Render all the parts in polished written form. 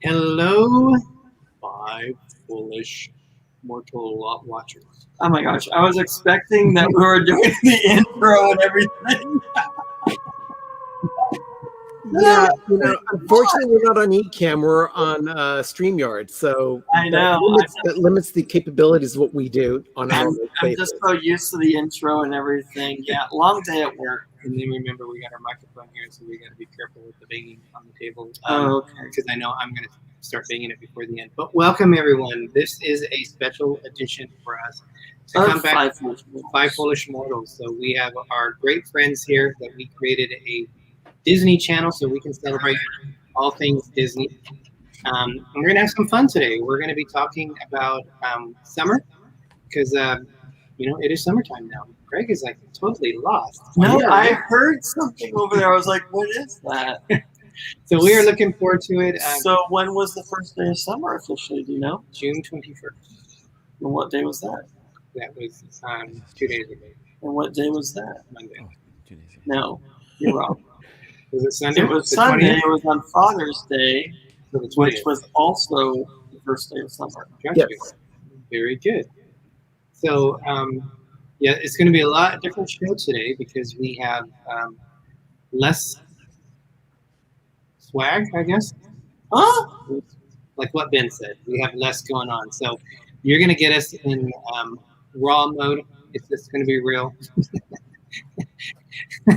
Hello, five foolish mortal watchers. Oh my gosh, I was expecting that we were doing the intro and everything. Yeah, unfortunately, we're not on eCam. We're on StreamYard, so I know. That limits the capabilities of what we do on our I'm just so used to the intro and everything. Yeah, long day at work. And then remember, we got our microphone here, so we got to be careful with the banging on the table. Okay. Because I know I'm going to start banging it before the end. But welcome, everyone. This is a special edition for us to come back. Five Foolish Mortals. So we have our great friends here that we created a Disney channel so we can celebrate all things Disney. And we're going to have some fun today. We're going to be talking about summer because, it is summertime now. Greg is like totally lost. No, I heard something over there. I was like, what is that? So we are looking forward to it. So when was the first day of summer officially? Do you know? June 21st. And what day was that? That was 2 days ago. And what day was that? Monday. Oh, 2 days ago. No, you're wrong. Was it Sunday? It was Sunday. 20th? It was on Father's Day, So which was also the first day of summer. Gotcha. Yes. Very good. So, it's going to be a lot different show today because we have less swag, I guess. Huh? Like what Ben said, we have less going on. So you're going to get us in raw mode. It's just going to be real.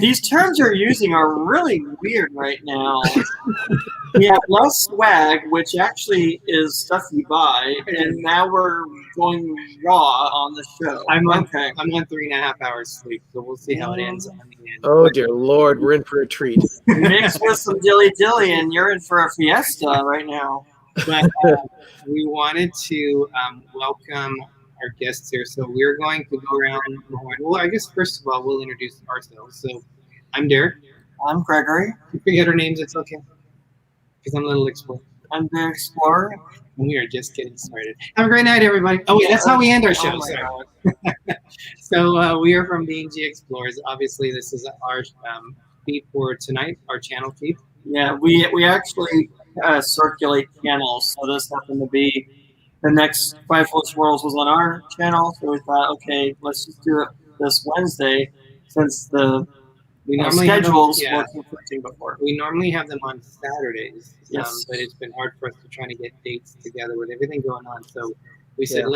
These terms you're using are really weird right now. We have less swag, which actually is stuff you buy, and now we're going raw on the show. I'm on 3.5 hours sleep, so we'll see how it ends on the end. Oh dear Lord, we're in for a treat. Mixed with some dilly, and you're in for a fiesta right now. But we wanted to welcome our guests here, so we're going to go around. Well, I guess first of all, we'll introduce ourselves. So I'm Derick. I'm Greggory. If you forget our names, it's okay, because I'm a little explorer. I'm the Explorer. And we are just getting started. Have a great night, everybody. Oh, wait, that's how we end our show. So we are from D&G Explorers. Obviously, this is our feed for tonight, our channel feed. Yeah, we actually circulate channels, so this happened to be the next Five Foolish Mortals was on our channel, so we thought, okay, let's just do it this Wednesday since the schedules were conflicting before. We normally have them on Saturdays, yes. But it's been hard for us to try to get dates together with everything going on. So we said,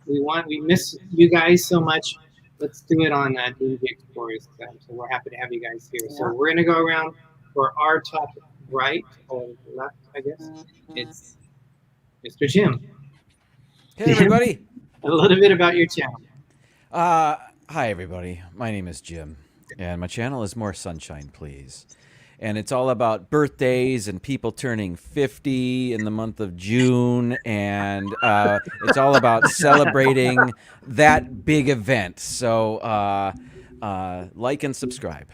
we miss you guys so much. Let's do it on D&G Explorers. So we're happy to have you guys here. Yeah. So we're gonna go around for our top right or left, I guess. It's Mr. Jim. Hey, everybody. A little bit about your channel. Hi, everybody. My name is Jim, and my channel is More Sunshine, Please. And it's all about birthdays and people turning 50 in the month of June, and it's all about celebrating that big event. So like and subscribe.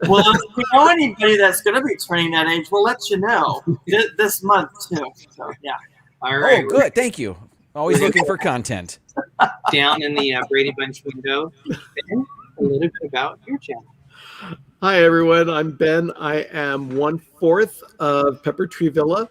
Well, if we know anybody that's going to be turning that age, we'll let you know this month, too. So, yeah. All right. Oh, good. Thank you. Always looking for content. Down in the Brady Bunch window, Ben, a little bit about your channel. Hi, everyone. I'm Ben. I am 1/4 of Pepper Tree Villa.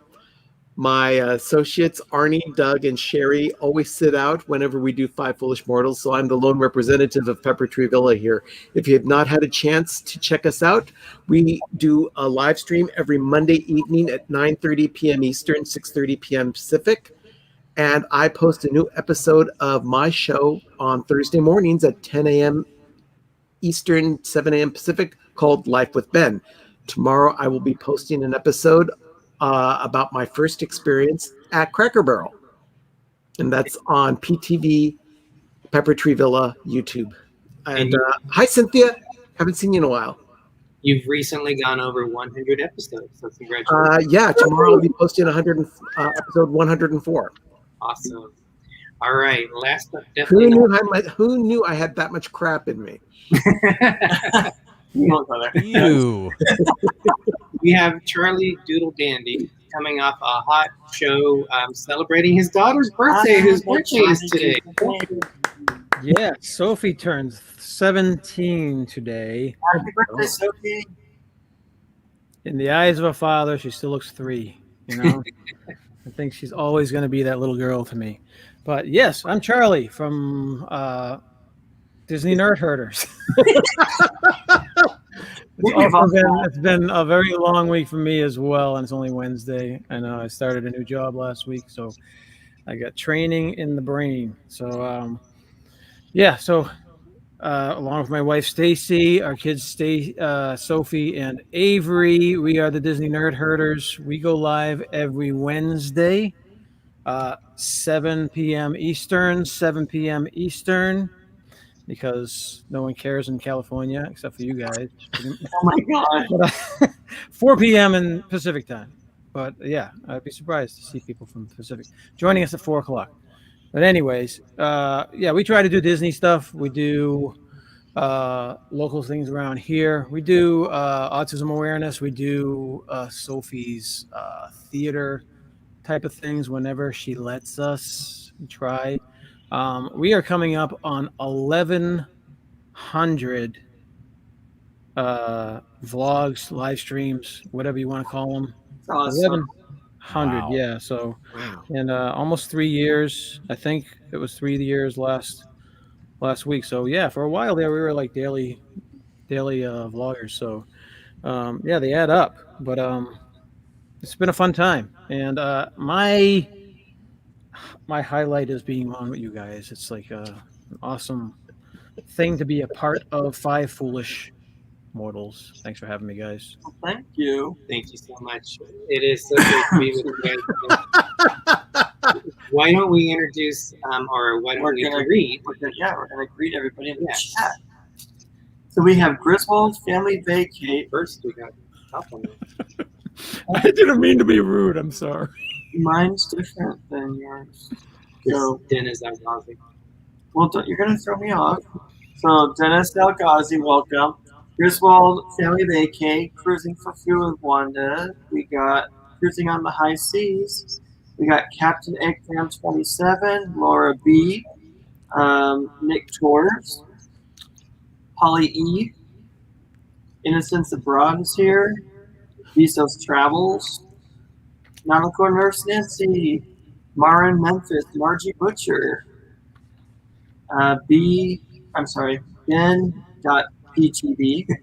My associates, Arnie, Doug, and Sherry, always sit out whenever we do Five Foolish Mortals, so I'm the lone representative of Pepper Tree Villa here. If you have not had a chance to check us out, we do a live stream every Monday evening at 9:30 p.m. Eastern, 6:30 p.m. Pacific. And I post a new episode of my show on Thursday mornings at 10 a.m. Eastern, 7 a.m. Pacific, called Life with Ben. Tomorrow I will be posting an episode about my first experience at Cracker Barrel. And that's on PTV, Pepper Tree Villa, YouTube. And hi, Cynthia. Haven't seen you in a while. You've recently gone over 100 episodes, so congratulations. Yeah, tomorrow I'll be posting episode 104. Awesome. All right, last but definitely Who knew I had that much crap in me? You. We have Charlie Doodle Dandy coming off a hot show celebrating his daughter's birthday, whose birthday is today. Yeah, Sophie turns 17 today. Happy birthday, Sophie. In the eyes of a father, she still looks 3. You know, I think she's always going to be that little girl to me. But yes, I'm Charlie from Dizney Nerd Herders. It's been a very long week for me as well, and it's only Wednesday. I know I started a new job last week, so I got training in the brain. So, along with my wife Stacy, our kids Sophie and Avery, we are the Dizney Nerd Herders. We go live every Wednesday, 7 p.m. Eastern, 7 p.m. Eastern, because no one cares in California except for you guys. Oh my God. 4 p.m. in Pacific time. But yeah, I'd be surprised to see people from the Pacific joining us at 4 o'clock. But anyways, we try to do Disney stuff. We do local things around here. We do autism awareness. We do Sophie's theater type of things whenever she lets us. We try. We are coming up on 1,100 vlogs, live streams, whatever you want to call them. Awesome. 1,100, Wow. yeah. So, and almost 3 years. I think it was 3 years last week. So yeah, for a while there, we were like daily vloggers. So they add up. But it's been a fun time, and my highlight is being on with you guys. It's like an awesome thing to be a part of Five Foolish Mortals. Thanks for having me, guys. Thank you. Thank you so much. It is so great to be with you guys. Why don't we introduce, or why don't we greet? We're gonna greet everybody in the chat. So we have Griswold's Family Vacate. First, we got top one. I didn't mean to be rude. I'm sorry. Mine's different than yours. So Dennis Algazi. Well, you're gonna throw me off. So Dennis Algazi, welcome. Griswold Family Vacate, Cruising for Food with Wanda. We got Cruising on the High Seas. We got Captain Eggfam 27, Laura B, Nick Torres, Holly E, Innocence Abroad is here, Visos Travels, Nautical Nurse Nancy, Marin Memphis, Margie Butcher, Ben.PGB,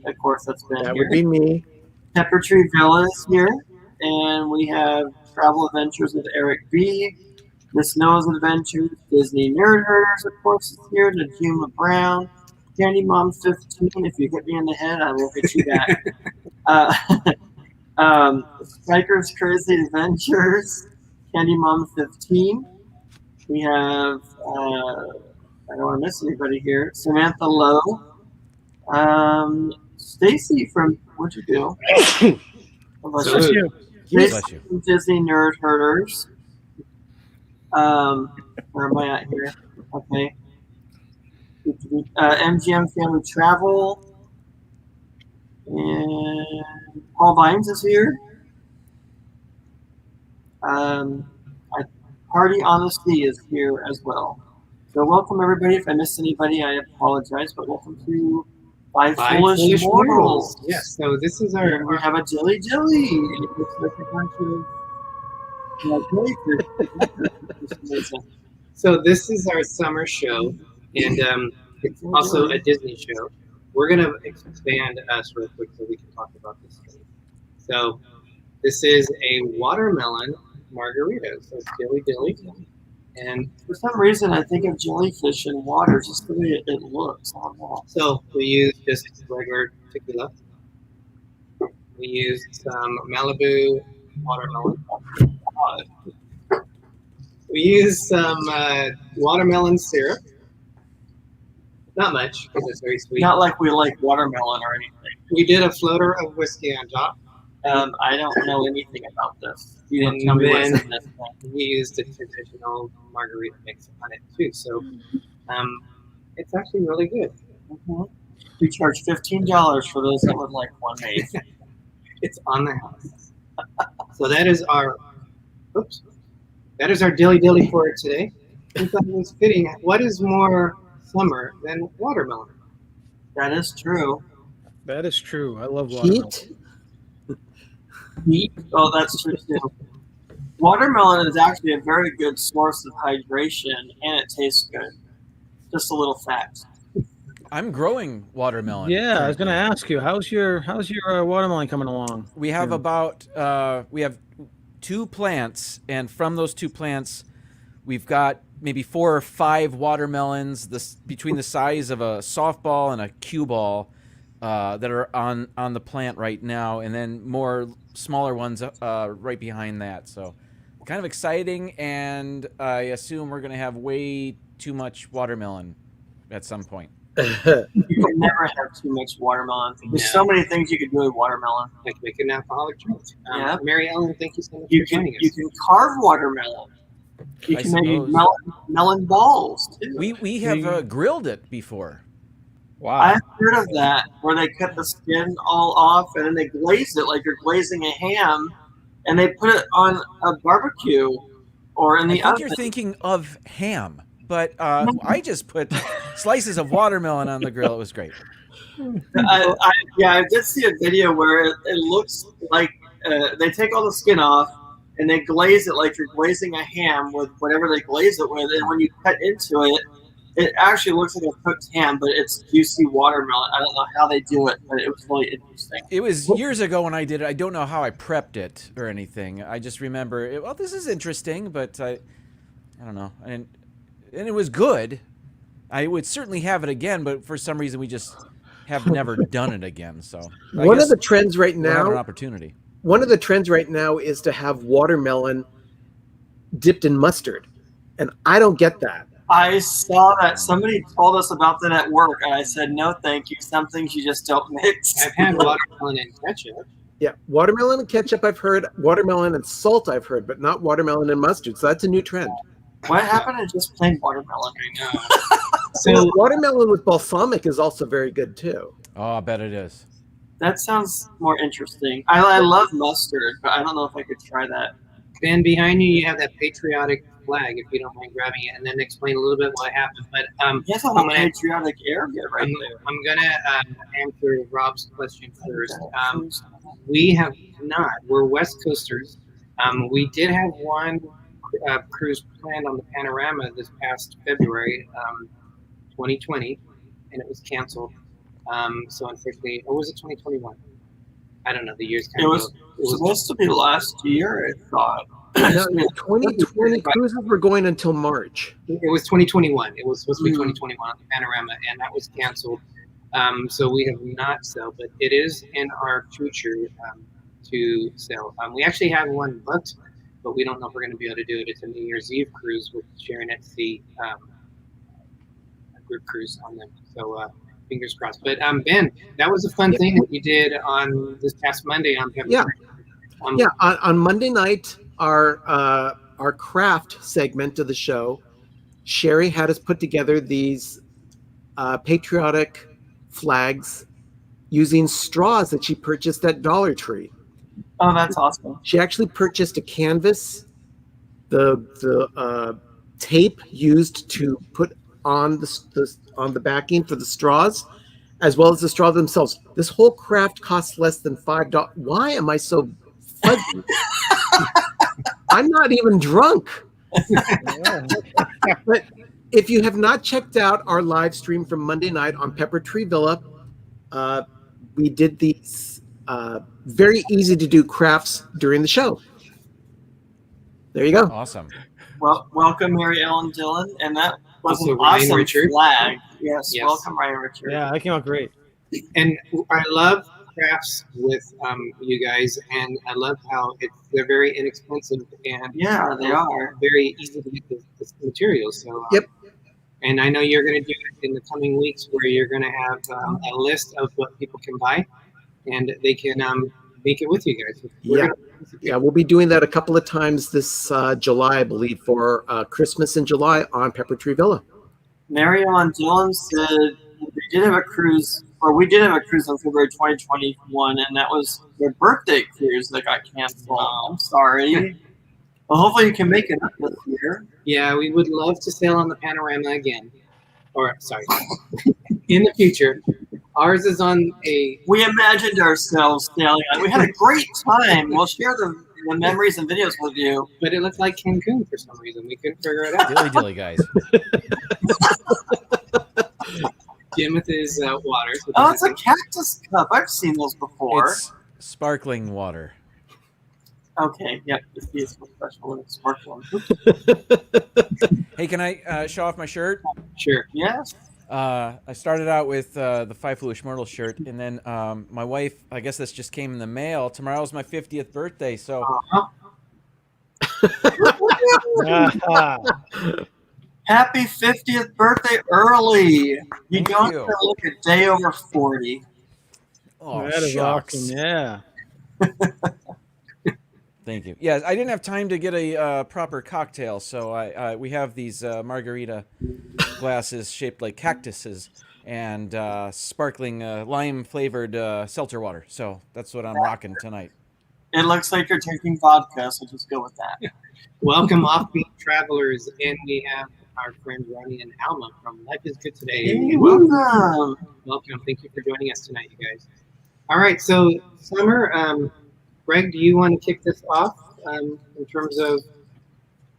of course that's Ben That here. would be me. Pepper Tree Villa is here, and we have Travel Adventures with Eric B, Miss Noah's Adventures, Dizney Nerd Herders, of course, is here, Najuma Brown, Candy Mom 15, if you hit me in the head, I will hit you back. Spiker's Crazy Adventures, Candy Mom 15. We have, I don't want to miss anybody here, Samantha Lowe, Stacy from, what'd you do? Bless you. Stacy from Dizney Nerd Herders. Where am I at here? Okay. MGM Family Travel. And Paul Vines is here. Party Honesty is here as well. So welcome everybody. If I missed anybody, I apologize, but welcome to Five Foolish Mortals. Yes, so this is our... We have a Jelly. It looks like a bunch of jellyfish. So this is our summer show, and it's also a Disney show. We're going to expand us real quick so we can talk about this thing. So this is a watermelon margarita. So it's dilly. And for some reason, I think of jellyfish in water, just the way it looks. So we use just regular tequila. We use some Malibu watermelon. We use some watermelon syrup. Not much, because it's very sweet. Not like we like watermelon or anything. We did a floater of whiskey on top. I don't know anything about this. You didn't tell me what's in this thing. We used a traditional margarita mix on it too, so it's actually really good. Mm-hmm. We charge $15 for those that would like one made. It's on the house. So that is our dilly for today. I thought it was fitting. What is more summer than watermelon? That is true. That is true. I love watermelon. Heat? Heat? Oh, that's true too. Watermelon is actually a very good source of hydration, and it tastes good. Just a little fact. I'm growing watermelon. Yeah, I was going to currently. ask you, how's your watermelon coming along? We have we have 2 plants, and from those 2 plants, we've got maybe 4 or 5 watermelons between the size of a softball and a cue ball that are on the plant right now, and then more smaller ones right behind that. So kind of exciting, and I assume we're going to have way too much watermelon at some point. You can never have too much watermelon. There's so many things you could do with watermelon. Like make an alcoholic drink. Yeah. Mary Ellen, thank you so much You for joining us. can carve watermelon. You I can make suppose. melon balls too. We have grilled it before. Wow. I've heard of that, where they cut the skin all off and then they glaze it like you're glazing a ham, and they put it on a barbecue or in the I think oven. you're thinking of ham, but I just put slices of watermelon on the grill. It was great. I did see a video where it looks like they take all the skin off and they glaze it like you're glazing a ham with whatever they glaze it with, and when you cut into it, it actually looks like a cooked ham, but it's juicy watermelon. I don't know how they do it, but it was really interesting. It was years ago when I did it. I don't know how I prepped it or anything. I just remember, well, this is interesting, but I don't know. And it was good. I would certainly have it again, but for some reason we just have never done it again. So One of the trends right we'll have an now, opportunity. one of the trends right now is to have watermelon dipped in mustard, and I don't get that. I saw that somebody told us about that at work, and I said, no, thank you. Some things you just don't mix. I've had watermelon and ketchup. Yeah, watermelon and ketchup I've heard, watermelon and salt I've heard, but not watermelon and mustard. So that's a new trend. What happened to just plain watermelon? I know. So watermelon with balsamic is also very good too. Oh, I bet it is. That sounds more interesting. I love mustard, but I don't know if I could try that. Ben, behind you, you have that patriotic flag, if you don't mind grabbing it, and then explain a little bit what happened. But Yes, I'm a patriotic area right there. I'm gonna answer Rob's question first. We have not. We're West Coasters. We did have one cruise planned on the Panorama this past February, 2020, and it was canceled. So unfortunately, or was it 2021? I don't know. The year's kind It of was supposed to be last year, I thought. No, 2020 cruises were going until March. It was 2021. It was supposed to be 2021 on the Panorama, and that was canceled. So we have not sailed, but it is in our future to sail. We actually have one booked, but we don't know if we're going to be able to do it. It's a New Year's Eve cruise with Sharon at Sea, a group cruise on them. So fingers crossed. But Ben, that was a fun thing that you did on this past Monday on Pepper. Yeah. On Monday night, our craft segment of the show, Sherry had us put together these patriotic flags using straws that she purchased at Dollar Tree. Oh, that's awesome. She actually purchased a canvas, the tape used to put on the backing for the straws, as well as the straws themselves. This whole craft costs less than $5. Why am I so fuzzy? I'm not even drunk. But if you have not checked out our live stream from Monday night on Pepper Tree Villa, we did these very easy to do crafts during the show. There you go. Awesome. Well, welcome, Mary Ellen Dillon, and that was Also an Ryan awesome Richard. flag. Yes, Yes. welcome, Ryan Richard. Yeah, that came out great. And I love crafts with you guys, and I love how they're very inexpensive and Yeah, they are. very easy to get the materials. So Yep. And I know you're going to do it in the coming weeks, where you're going to have a list of what people can buy, and they can make it with you guys. Yeah, we'll be doing that a couple of times this July, I believe, for Christmas in July on Pepper Tree Villa. Mary Ellen Dillon said we did have a cruise on February 2021, and that was their birthday cruise that got canceled. I'm sorry. Well, hopefully you can make it up this year. Yeah, we would love to sail on the Panorama again, or sorry, in the future Ours is on a. We imagined ourselves sailing. We had a great time. We'll share the memories and videos with you. But it looked like Cancun for some reason. We couldn't figure it out. Dilly dilly, guys. Jim with his water. So Oh, it's a cactus cup. I've seen those before. It's sparkling water. Okay, yep. It's professional and sparkling. Hey, can I show off my shirt? Sure. Yes. I started out with the Five Foolish Mortals shirt, and then my wife, I guess this just came in the mail. Tomorrow's my 50th birthday, so Happy 50th birthday early. You Thank don't you. have to look a day over 40. oh, that is shucks. awesome. Yeah. Thank you. Yeah, I didn't have time to get a proper cocktail, so we have these Margarita glasses shaped like cactuses and sparkling lime-flavored seltzer water. So that's what I'm rocking tonight. It looks like you're drinking vodka, so just go with that. Welcome, offbeat travelers, and we have our friend Ronnie and Alma from Life is Good Today. Hey, welcome. Welcome. Thank you for joining us tonight, you guys. All right, so Summer, Greg, do you want to kick this off in terms of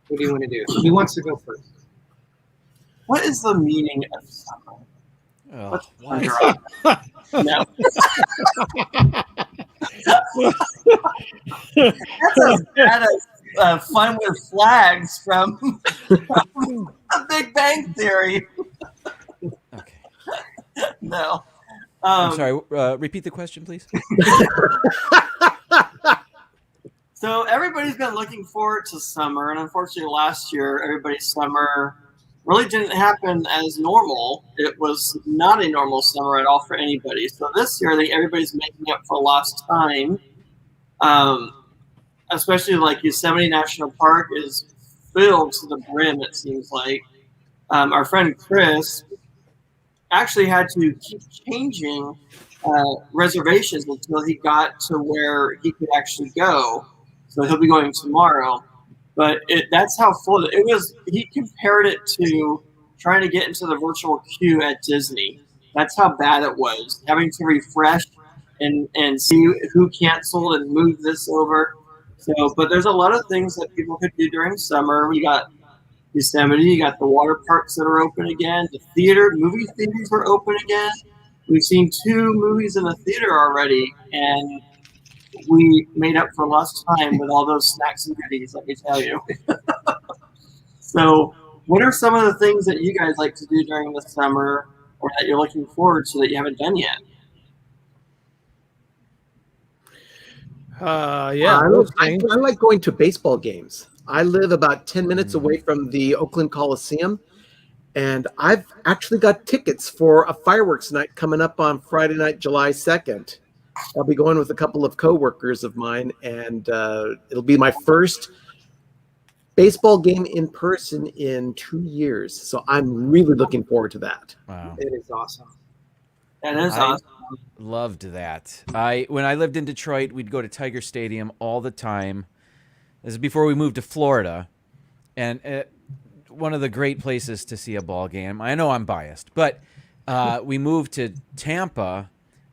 what do you want to do? Who wants to go first? What is the meaning of summer? Oh, Let's what? wonder out. No. That's as bad as fun with flags from The Big Bang Theory. Okay. No. I'm sorry. Repeat the question, please. So everybody's been looking forward to summer, and unfortunately last year, everybody's summer really didn't happen as normal. It was not a normal summer at all for anybody. So this year, I think everybody's making up for lost time. Especially like Yosemite National Park is filled to the brim, it seems like. Our friend Chris actually had to keep changing reservations until he got to where he could actually go. So he'll be going tomorrow. But that's how full it was. He compared it to trying to get into the virtual queue at Disney. That's how bad it was. Having to refresh and see who canceled and move this over. So, but there's a lot of things that people could do during summer. We got Yosemite, you got the water parks that are open again. The movie theaters are open again. We've seen 2 movies in the theater already, and we made up for lost time with all those snacks and goodies, let me tell you. So, what are some of the things that you guys like to do during the summer or that you're looking forward to that you haven't done yet? Yeah. I like going to baseball games. I live about 10 minutes away from the Oakland Coliseum, and I've actually got tickets for a fireworks night coming up on Friday night, July 2nd. I'll be going with a couple of coworkers of mine, and it'll be my first baseball game in person in 2 years. So I'm really looking forward to that. Wow. It is awesome. That is awesome. Loved that. When I lived in Detroit, we'd go to Tiger Stadium all the time. This is before we moved to Florida, and one of the great places to see a ball game. I know I'm biased, but we moved to Tampa,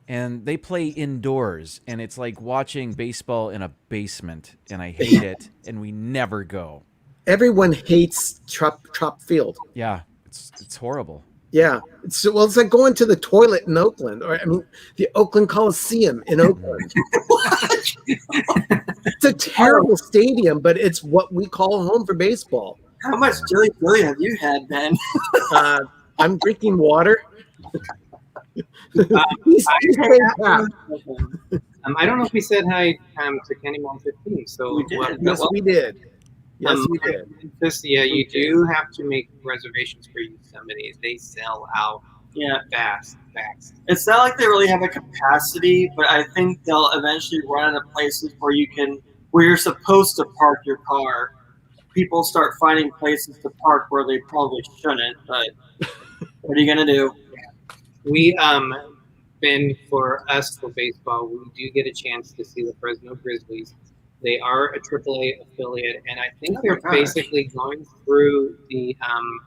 and they play indoors, and it's like watching baseball in a basement, and I hate it, and we never go. Everyone hates Trop Field. Yeah, it's horrible. Yeah. It's like going to the toilet in Oakland, or the Oakland Coliseum in Oakland. It's a terrible stadium, but it's what we call home for baseball. How much jelly have you had, Ben? I'm drinking water. I don't know if we said hi to Kenny Mom 15. So We did. Yes, we did. Yes, we did. You do have to make reservations for Yosemite. They sell out fast. It's not like they really have a capacity, but I think they'll eventually run out of places where you're supposed to park your car. People start finding places to park where they probably shouldn't, but what are you gonna do? We for baseball, we do get a chance to see the Fresno Grizzlies. They are a AAA affiliate, and I think they're basically going through the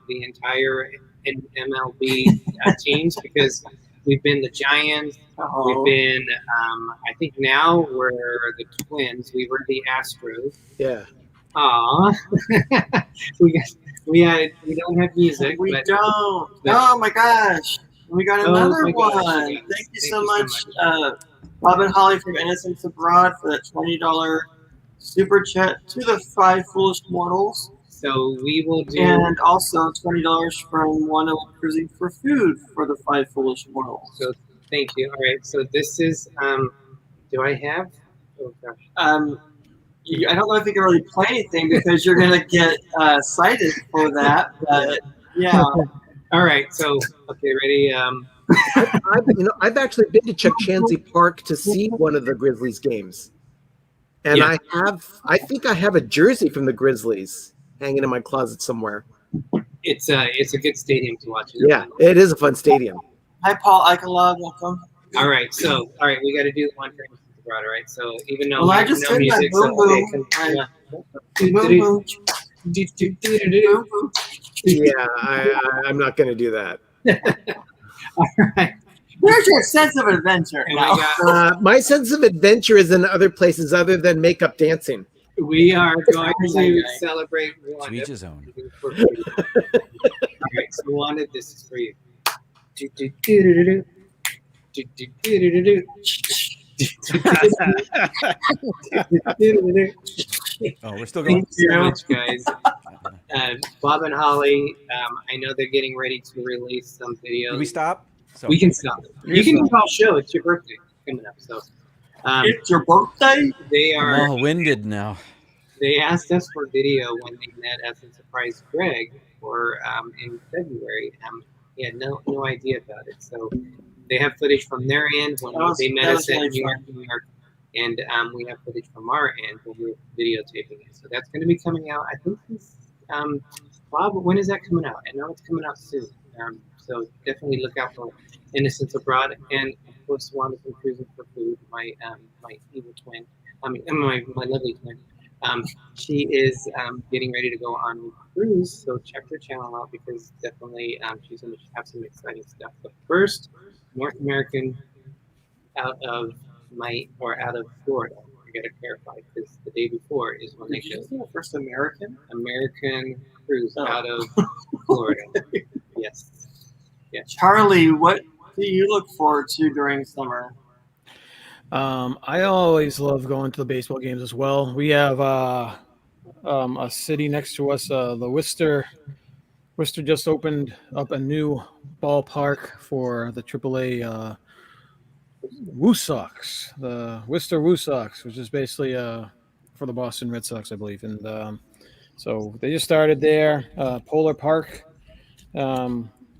entire MLB teams, because We've been the Giants. We've been, I think now we're the Twins. We were the Astros. Yeah. Aw. we don't have music. We but, don't. but- Oh my gosh. We got another my gosh, one. yes. Thank you so much, Bob and Holly from Innocence Abroad for that $20 super chat to the 5 Foolish Mortals. So we will do. And also $20 from one of Cruising for Food for the 5 Foolish Mortals. So thank you. All right. So this is. Do I have? Oh gosh. I don't know if you can really play anything because you're gonna get cited for that. But yeah. All right. So okay, ready. I've actually been to Chukchansi Park to see one of the Grizzlies games, and Yeah. I think I have a jersey from the Grizzlies hanging in my closet somewhere. It's a good stadium to watch. Yeah, it is a fun stadium. Hi, Paul Eichelov. Welcome. All right. So we got to do the one for Innocence Abroad. All right. So even though Well, I just no did that. music, Boom, so boom. Yeah, I'm not going to do that. All right. Where's your sense of adventure? And now? we got. My sense of adventure is in other places other than makeup dancing. We are going to celebrate To Wanda. each his own. All right, so Wanda, this is for you. Do-do-do-do-do-do. Do-do-do-do-do-do. Do-do-do-do-do. Oh, we're still going. Thank you so much, guys. Bob and Holly, I know they're getting ready to release some videos. Did we stop? So, We can stop. You can do the whole show. It's your birthday coming up, so. It's your birthday? They I'm are. all winded now. They asked us for video when they met us and surprised Greg for in February. He had no idea about it, so they have footage from their end when they met us at New York, and we have footage from our end when we were videotaping it. So that's going to be coming out. I think this, Bob, when is that coming out? I know it's coming out soon. So definitely look out for Innocence Abroad, and of course, Wanda from Cruising for Food, my evil twin. My lovely twin. She is getting ready to go on a cruise, so check her channel out because definitely she's going to have some exciting stuff. But first, North American out of Florida. I got to clarify because the day before is when they go. First American cruise out of Florida. Yes. Yeah. Charlie, what do you look forward to during summer? I always love going to the baseball games as well. We have a city next to us, the Worcester. Worcester just opened up a new ballpark for the AAA Woo Sox, the Worcester Woo Sox, which is basically for the Boston Red Sox, I believe. And so they just started there. Polar Park.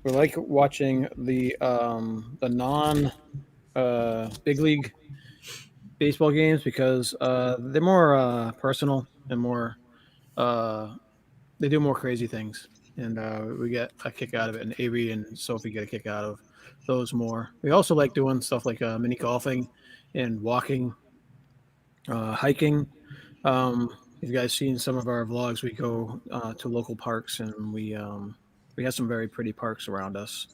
We like watching the non big league baseball games because they're more personal and more they do more crazy things, and we get a kick out of it, and Avery and Sophie get a kick out of those more. We also like doing stuff like mini golfing and walking, hiking. If you guys seen some of our vlogs, we go to local parks, and we have some very pretty parks around us.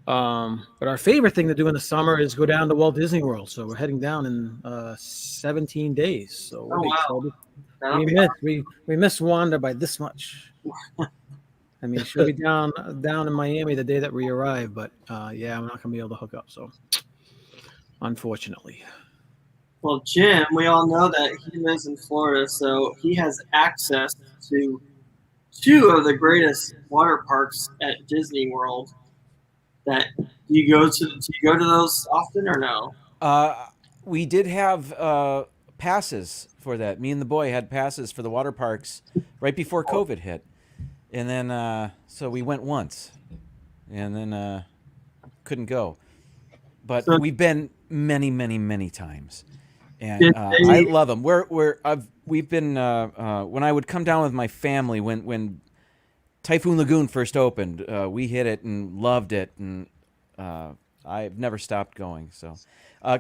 But our favorite thing to do in the summer is go down to Walt Disney World. So we're heading down in 17 days. So we miss Wanda by this much. I mean, she'll be down in Miami the day that we arrive, but yeah, I'm not gonna be able to hook up. So unfortunately. Well, Jim, we all know that he lives in Florida, so he has access to two of the greatest water parks at Disney World. Do you go to those often or no? We did have passes for that. Me and the boy had passes for the water parks right before COVID hit. And then, so we went once and then couldn't go. But we've been many, many, many times. And I love them. We've been, when I would come down with my family, when Typhoon Lagoon first opened, we hit it and loved it. And I've never stopped going. So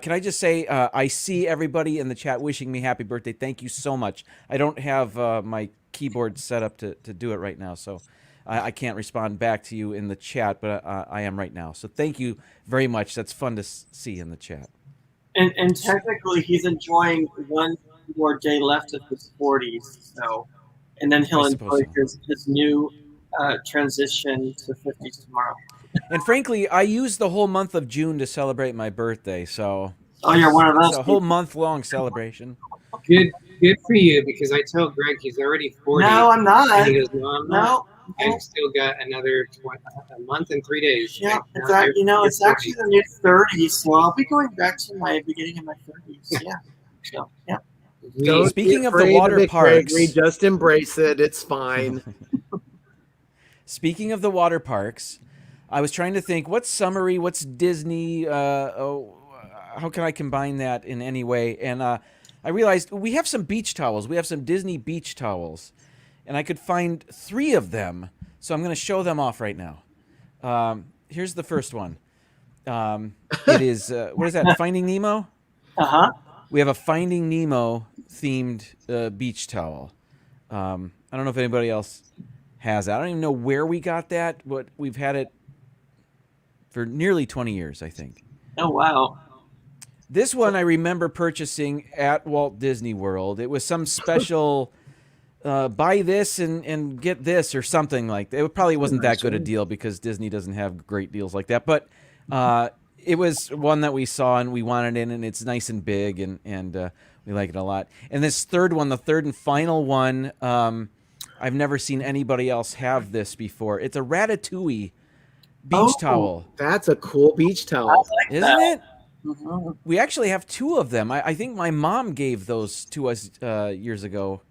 can I just say, I see everybody in the chat wishing me happy birthday. Thank you so much. I don't have my keyboard set up to do it right now. So I can't respond back to you in the chat, but I am right now. So thank you very much. That's fun to see in the chat. And technically, he's enjoying one more day left of his 40s, so, and then he'll enjoy his new transition to 50s tomorrow. And frankly, I used the whole month of June to celebrate my birthday, so you're one of those. It's a whole month-long celebration. Good for you, because I told Greg he's already 40. No, I'm not. And he goes, no, I'm not. No. I've still got another a month and 3 days. Yeah, exactly. It's actually the new 30s, so I'll be going back to my beginning of my 30s. Yeah. So, yeah. Speaking of the water parks, just embrace it. It's fine. Speaking of the water parks, I was trying to think, what's summary, what's Disney, how can I combine that in any way? And I realized we have some beach towels. We have some Disney beach towels. And I could find 3 of them. So I'm going to show them off right now. Here's the first one. It is, what is that, Finding Nemo? Uh-huh. We have a Finding Nemo themed beach towel. I don't know if anybody else has that. I don't even know where we got that, but we've had it for nearly 20 years, I think. Oh, wow. This one I remember purchasing at Walt Disney World. It was some special buy this and get this or something like that. It probably wasn't that good a deal because Disney doesn't have great deals like that. But it was one that we saw and we wanted it, and it's nice and big, and we like it a lot. And this third one, the third and final one, I've never seen anybody else have this before. It's a Ratatouille beach towel. That's a cool beach towel. Like Isn't that. it? Mm-hmm. We actually have 2 of them. I think my mom gave those to us years ago.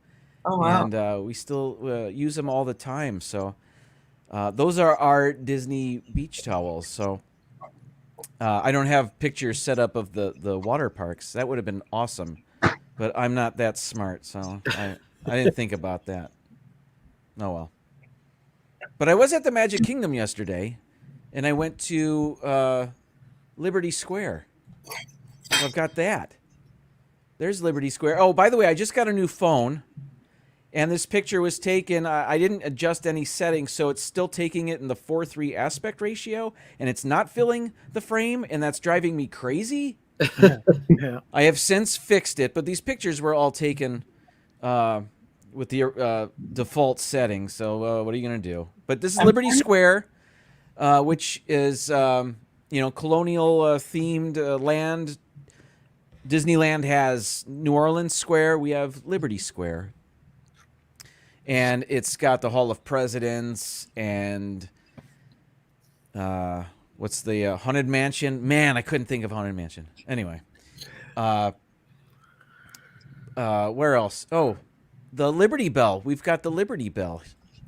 Oh, wow. And we still use them all the time. So those are our Disney beach towels. So I don't have pictures set up of the water parks. That would have been awesome. But I'm not that smart, so I didn't think about that. Oh, well. But I was at the Magic Kingdom yesterday, and I went to Liberty Square. So I've got that. There's Liberty Square. Oh, by the way, I just got a new phone, and this picture was taken. I didn't adjust any settings, so it's still taking it in the 4:3 aspect ratio, and it's not filling the frame, and that's driving me crazy. Yeah. I have since fixed it, but these pictures were all taken with the default settings. So what are you going to do? But this is Liberty Square, which is colonial themed land. Disneyland has New Orleans Square. We have Liberty Square. And it's got the Hall of Presidents and what's the Haunted Mansion? Man, I couldn't think of Haunted Mansion. Anyway, where else? Oh, the Liberty Bell. We've got the Liberty Bell,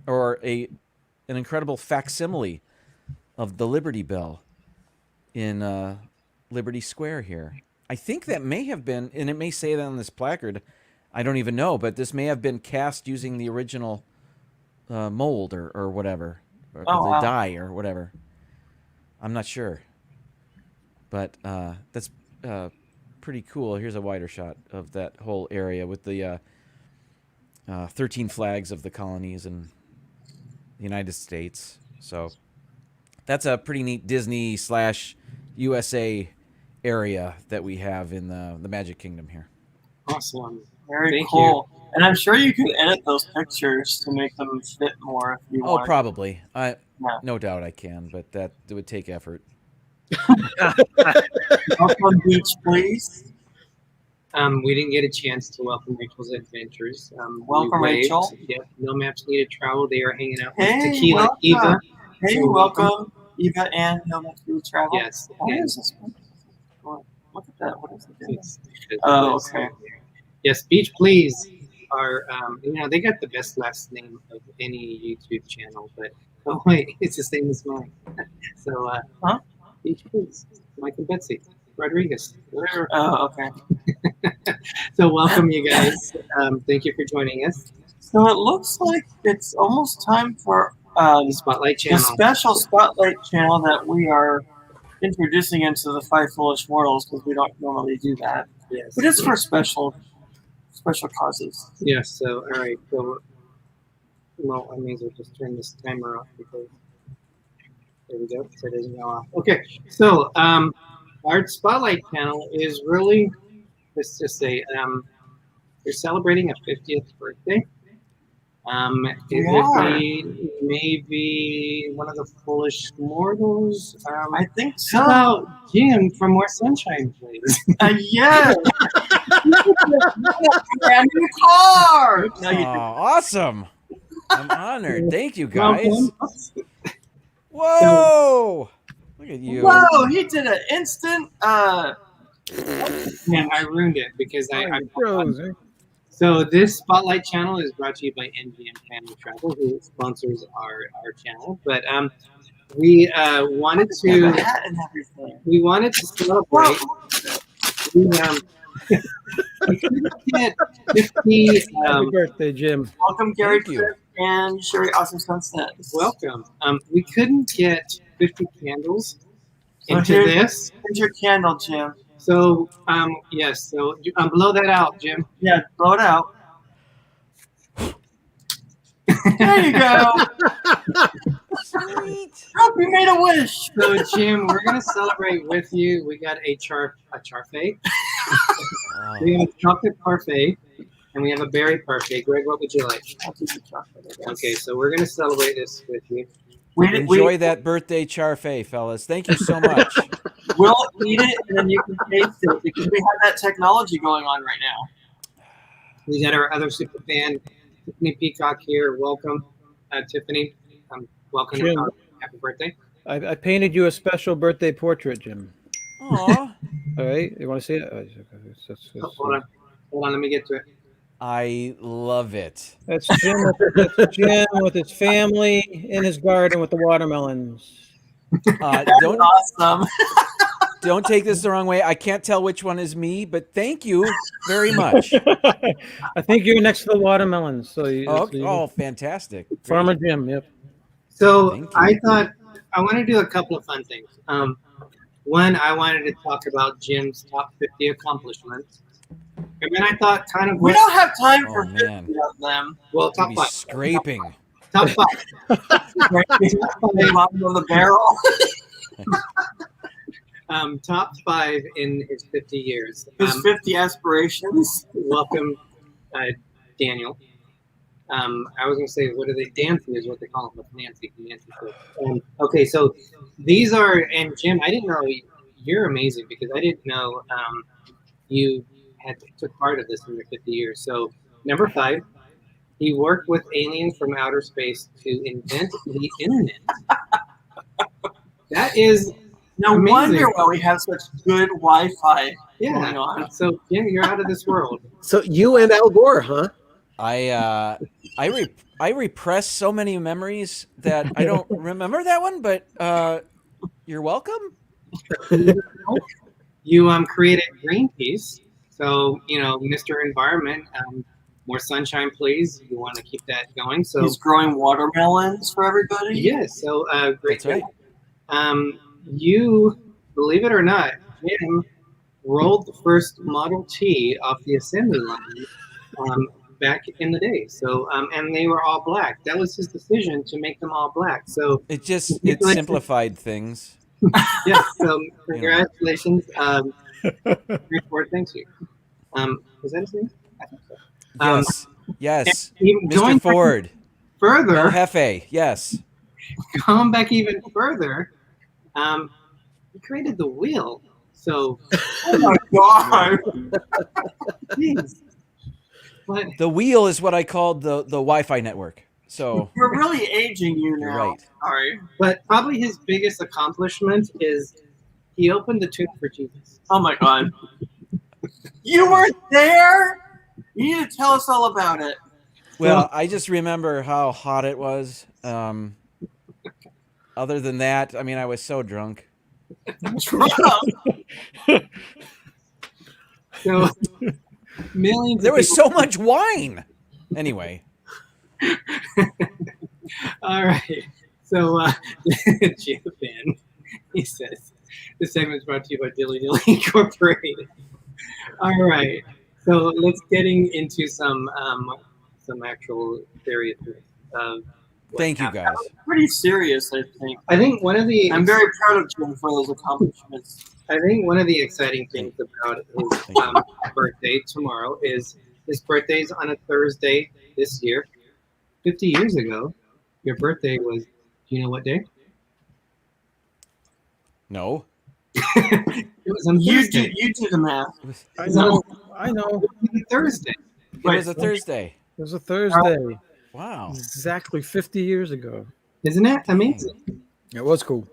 or an incredible facsimile of the Liberty Bell in Liberty Square here. I think that may have been, and it may say that on this placard, I don't even know, but this may have been cast using the original mold or whatever, or the dye or whatever. I'm not sure. But that's pretty cool. Here's a wider shot of that whole area with the 13 flags of the colonies in the United States. So that's a pretty neat Disney/USA area that we have in the Magic Kingdom here. Awesome. Very cool. And I'm sure you can edit those pictures to make them fit more if you want. Oh, probably. No doubt I can, but that would take effort. Welcome, beach, please. We didn't get a chance to welcome Rachel's Adventures. Welcome, Rachel. Yep. No Maps Needed Travel. They are hanging out with Hey, Tequila welcome. Eva. Hey, So welcome, Eva and No Maps Needed Travel. Yes. What and is this one? Look at that. What is it? it's- Oh, okay. Yes, Beach Please are, they got the best last name of any YouTube channel, but oh wait, it's the same as mine. So, Beach Please, Mike and Betsy Rodriguez. Whatever. Oh, okay. So welcome, you guys. Thank you for joining us. So it looks like it's almost time for The Spotlight the channel. special spotlight channel that we are introducing into the Five Foolish Mortals, because we don't normally do that. Yes. But it's for special causes. Yes. So all right. So Well, I may as well just turn this timer off because there we go. So it doesn't go off. Okay, so our spotlight panel is really, let's just say, they're celebrating a 50th birthday. It would be maybe one of the foolish mortals. I think so. How about Jim from More Sunshine, please? Yeah. Brand new car. No, you Awesome! I'm honored. Thank you, guys. Welcome. Whoa! Look at you. Whoa, he did an instant. Man, I ruined it because I Froze, eh? So this spotlight channel is brought to you by NGM Family Travel, who sponsors our channel. But we wanted to celebrate. We couldn't get 50. Happy birthday, Jim. Welcome, Gary Thank you. and Sherry. Awesome Sunset. Welcome. We couldn't get 50 candles into here's- this. Here's your candle, Jim. So yes. So blow that out, Jim. Yeah, blow it out. There you go. Sweet. Hope you made a wish. So Jim, we're gonna celebrate with you. We got a charfait. Oh, We have a chocolate parfait, and we have a berry parfait. Greg, what would you like? I'll do the chocolate, I guess. Okay, so we're gonna celebrate this with you. enjoy that birthday charfait, fellas. Thank you so much. We'll eat it and then you can taste it because we have that technology going on right now. We got our other super fan, Tiffany Peacock here. Welcome, Tiffany. Welcome. Jim. Happy birthday. I painted you a special birthday portrait, Jim. Aw. All right, you want to see it? Oh, hold on. Let me get to it. I love it. That's Jim. That's Jim with his family in his garden with the watermelons. Don't Awesome. don't take this the wrong way. I can't tell which one is me, but thank you very much. I think you're next to the watermelons. So Fantastic. Great. Farmer Jim. Yep. So Thank you. I thought I want to do a couple of fun things. One, I wanted to talk about Jim's top 50 accomplishments. And then I thought We don't have time for Oh, 50 man. of them. well, You'd top be five. scraping. Top five. They bottom of the barrel. Top five in his 50 years. His 50 aspirations. Welcome, Daniel. I was going to say, what are they? Dancing is what they call them, with Nancy. Okay, so these are, and Jim, I didn't know, you're amazing because I didn't know you took part of this in your 50 years. So, number 5, he worked with aliens from outer space to invent the internet. That is No amazing. wonder why we have such good Wi-Fi going Yeah. on. So, Jim, you're out of this world. So you and Al Gore, huh? I repress so many memories that I don't remember that one, but you're welcome. You created Greenpeace. So, Mr. Environment, more sunshine, please. You want to keep that going. So, He's growing watermelons for everybody. yes. So, great. That's right. You, believe it or not, Jim rolled the first Model T off the assembly line back in the day. So, and they were all black. That was his decision to make them all black. So, It simplified things. yeah. So, congratulations. Thank you. Was that his name? I think so. Yes. Even Mr. going Ford. further, El Jefe. Yes. going back even further, he created the wheel. So, Oh my God. geez. But The wheel is what I called the Wi-Fi network. So We're really aging you now. you're right. Sorry. but probably his biggest accomplishment is he opened the tomb for Jesus. Oh my God. You weren't there? You need to tell us all about it. Well, I just remember how hot it was. Other than that, I mean, I was so drunk. So millions. There of was people- so much wine. Anyway, All right. So Jim Finn, he says this segment is brought to you by Dilly Dilly Incorporated. All right. So let's getting into some actual serious of. what Thank you, happened. guys. Pretty serious, I think. I think one of the I'm very proud of Jim for those accomplishments. I think one of the exciting things about his Thank you. birthday tomorrow is his birthday's on a Thursday this year. 50 years ago, your birthday was. Do you know what day? No. It was on Thursday. You do the math. I know. I know. It was Thursday. It was a Thursday. It was a Thursday, Wow. exactly 50 years ago. Isn't that amazing? It was cool.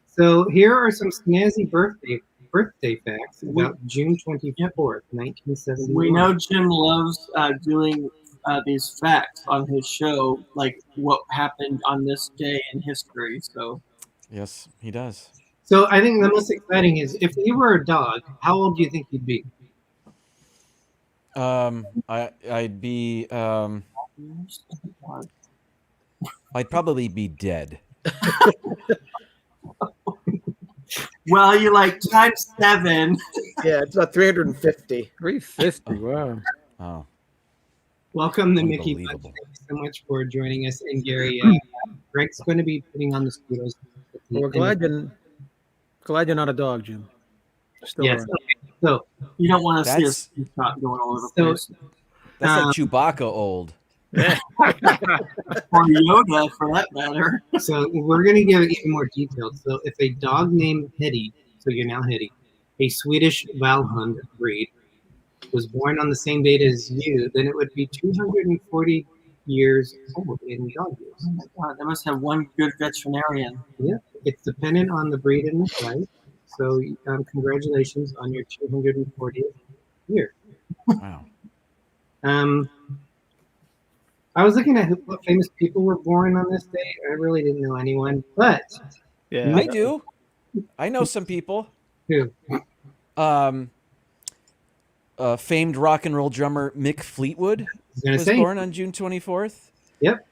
So here are some snazzy birthday facts about June 24th, 1971. We know Jim loves doing these facts on his show, like what happened on this day in history. So Yes, he does. So I think the most exciting is if you were a dog, how old do you think you'd be? I'd be I'd probably be dead. well, you like times 7. Yeah, it's about 350. 350. Wow. Oh. Welcome to Mickey. Thank Unbelievable. you so much for joining us. And Gary, Greg's going to be putting on the Scudos. Well, we're glad you're not a dog, Jim. Still Yes. are. Okay. So You don't want to see That's a shot going all over the So- place. that's like Chewbacca old. Or Yoda, for that matter. So we're going to give it even more details. So if a dog named Hetty, so you're now Hetty, a Swedish Valhund breed, was born on the same date as you, then it would be 240 years old in dog years. Oh my God, they must have one good veterinarian. It's dependent on the breed and the size. So congratulations on your 240th year. Wow. I was looking at what famous people were born on this day. I really didn't know anyone, but Yeah. I do. I know some people. who? Famed rock and roll drummer Mick Fleetwood I was going to was say, born on June 24th. Yep.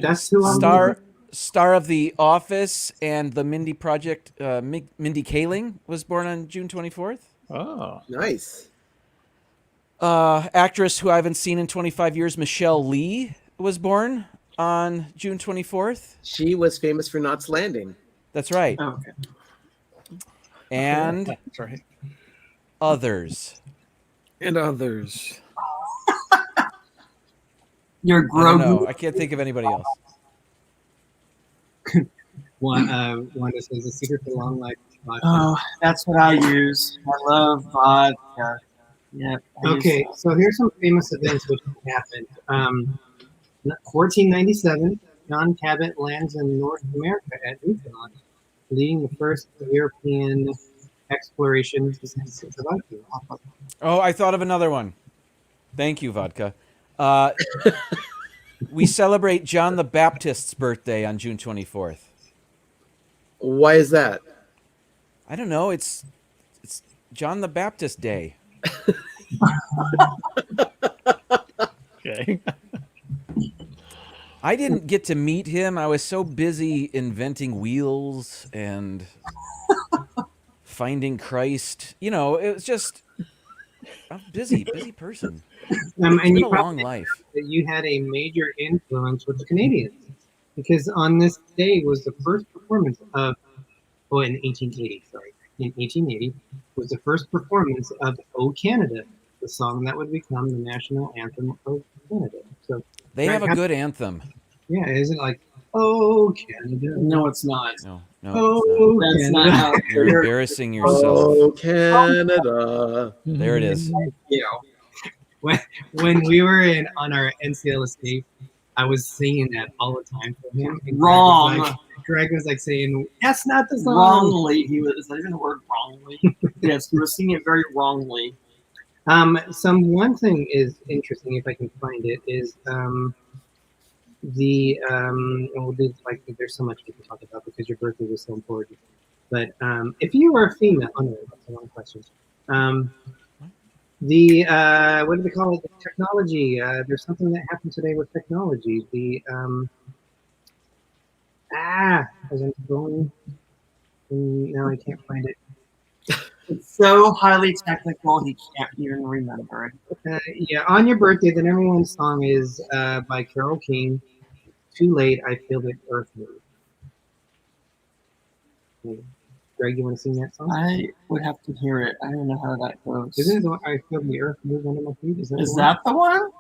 That's who I'm Star of The Office and the Mindy Project, Mindy Kaling was born on June 24th. Oh. Nice. Actress who I haven't seen in 25 years, Michelle Lee, was born on June 24th. She was famous for Knots Landing. That's right. Oh, okay. And That's right. others. And others. You're I don't Grogu. know. I can't think of anybody else. Wanda says the secret to long life is vodka. Oh, that's what I use. I love vodka. Yeah. Okay, so here's some famous events which happened. 1497, John Cabot lands in North America at Newfoundland, leading the first European exploration to the Viking. Oh, I thought of another one. Thank you, vodka. We celebrate John the Baptist's birthday on June 24th. Why is that? I don't know. It's John the Baptist Day. Okay. I didn't get to meet him. I was so busy inventing wheels and finding Christ. You know, it was just I'm a busy person. And It's been you a probably long life. that you had a major influence with the Canadians, because on this day was the first performance of, in 1880, sorry, in 1880 was the first performance of "O Canada," the song that would become the national anthem of Canada. So They have a good anthem. yeah, isn't it like "Oh Canada"? No, it's not. No, it's not. Oh, That's Canada. not how. You're embarrassing yourself. Oh, Canada. There it is. You know, when we were on our NCL escape, I was singing that all the time for him. And Wrong. Greg was like saying, "That's not the song." Wrongly. He was. Is that even the word wrongly? Yes, he was singing it very wrongly. One thing is interesting, if I can find it, is there's so much we can talk about because your birthday was so important. But if you were a female, oh no, that's the wrong question. What do they call it? The technology. There's something that happened today with technology. As I'm going, now I can't find it. It's so highly technical, he can't even remember it. Yeah, on your birthday, the number one song is by Carole King. Too late, I feel the earth move. Okay. Greg, you want to sing that song? I would have to hear it. I don't know how that goes. Isn't it the one, I feel the earth move under my feet? Is Is that the one?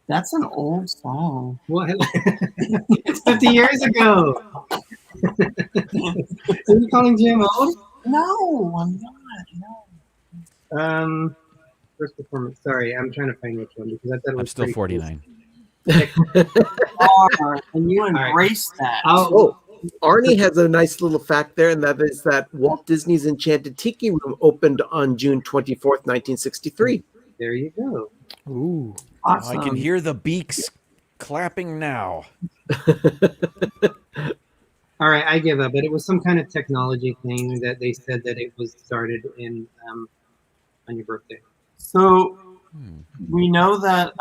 That's an old song. What? It's 50 years ago. Are you calling Jim old? No, I'm not. No. First performance. Sorry, I'm trying to find which one because I thought it was I'm still pretty 49. And you embrace that. Oh, Arnie has a nice little fact there, and that is that Walt Disney's Enchanted Tiki Room opened on June 24th, 1963. There you go. Ooh. Awesome. I can hear the beaks clapping now. All right, I give up. But it was some kind of technology thing that they said that it was started in on your birthday. So we know that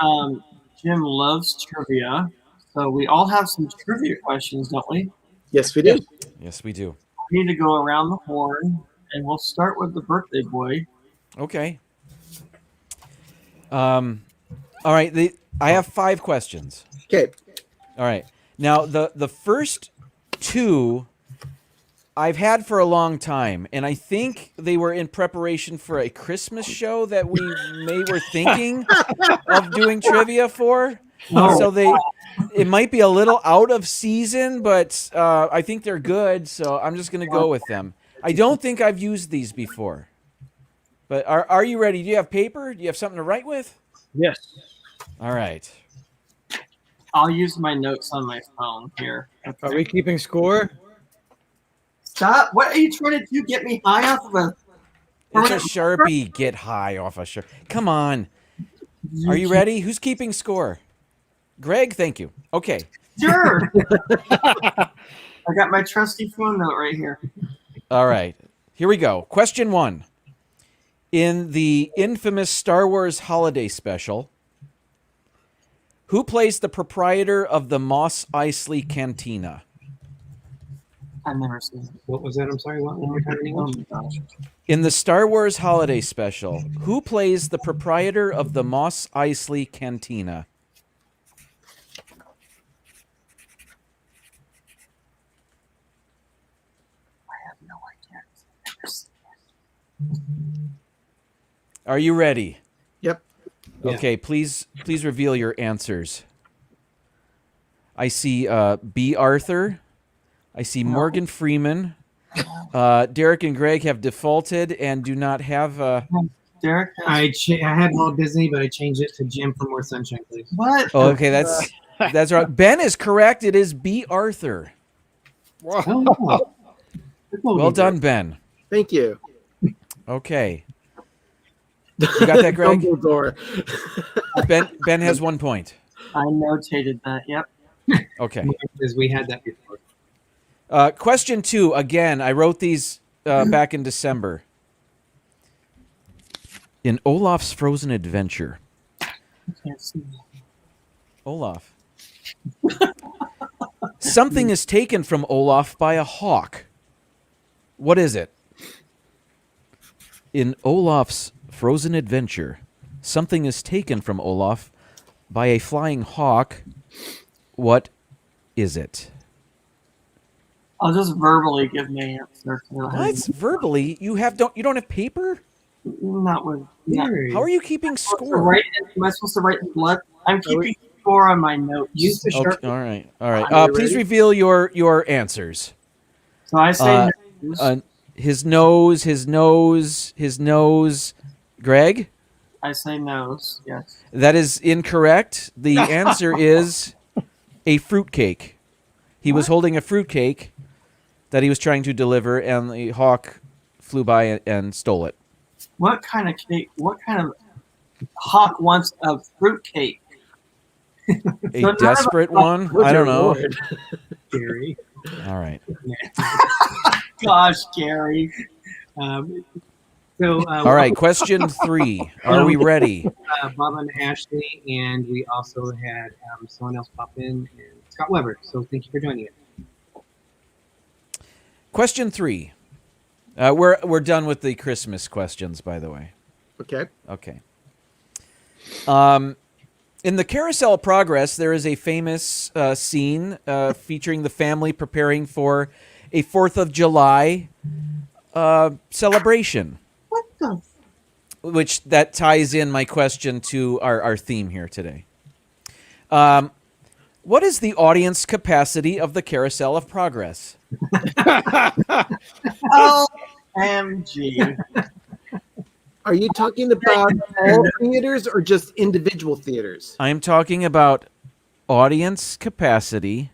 Jim loves trivia. So we all have some trivia questions, don't we? Yes, we do. Yes, we do. We need to go around the horn, and we'll start with the birthday boy. Okay. All right. I have 5 questions. Okay. All right. Now, the first 2 I've had for a long time, and I think they were in preparation for a Christmas show that we were thinking of doing trivia for. So it might be a little out of season, but I think they're good, so I'm just going to go with them. I don't think I've used these before. But are you ready? Do you have paper? Do you have something to write with? Yes. All right. I'll use my notes on my phone here. Okay. Are we keeping score? Stop! What are you trying to do? Get me high off of a... It's a Sharpie. Get high off a Sharpie. Come on. Are you ready? Who's keeping score? Greg, thank you. Okay. Sure. I got my trusty phone note right here. All right. Here we go. Question 1. In the infamous Star Wars holiday special, who plays the proprietor of the Mos Eisley Cantina? I've never seen it. What was that? I'm sorry. What? One more time in English? Oh my gosh. In the Star Wars holiday special, who plays the proprietor of the Mos Eisley Cantina? I have no idea. I've never seen it. Are you ready? Yep. Okay, please reveal your answers. I see B. Arthur. I see Morgan Freeman. Derick and Greg have defaulted and do not have... Derick has... I had Walt Disney, but I changed it to Jim for more sunshine, please. What? Oh, okay, that's right. Ben is correct. It is B. Arthur. Oh, Well done, Ben. Thank you. Okay. You got that, Greg? Dumbledore. Ben has 1 point. I notated that. Yep. Okay. Because we had that before. Question 2. Again, I wrote these back in December. In Olaf's Frozen Adventure. I can't see that. Olaf. Something is taken from Olaf by a hawk. What is it? In Olaf's Frozen Adventure, something is taken from Olaf by a flying hawk. What is it? I'll just verbally give my answer. What? Verbally? You don't have paper? Not with. Yeah. How are you keeping score? Am I supposed to write in blood? I'm keeping score on my notes. Use the sharp. Okay, all right. Please reveal your answers. So I say His nose. Greg? I say nose. Yes. That is incorrect. The answer is a fruitcake. He was holding a fruitcake that he was trying to deliver, and the hawk flew by and stole it. What kind of cake? What kind of hawk wants a fruitcake? A desperate one? I don't know. Gary. All right. Gosh, Gary. All right, question 3. Are we ready? Bob and Ashley, and we also had someone else pop in, and Scott Weber. So thank you for joining us. Question 3. We're done with the Christmas questions, by the way. Okay. Okay. In the Carousel of Progress, there is a famous scene featuring the family preparing for a 4th of July celebration. What the? Which that ties in my question to our theme here today. What is the audience capacity of the Carousel of Progress? OMG. Are you talking about all theaters or just individual theaters? I'm talking about audience capacity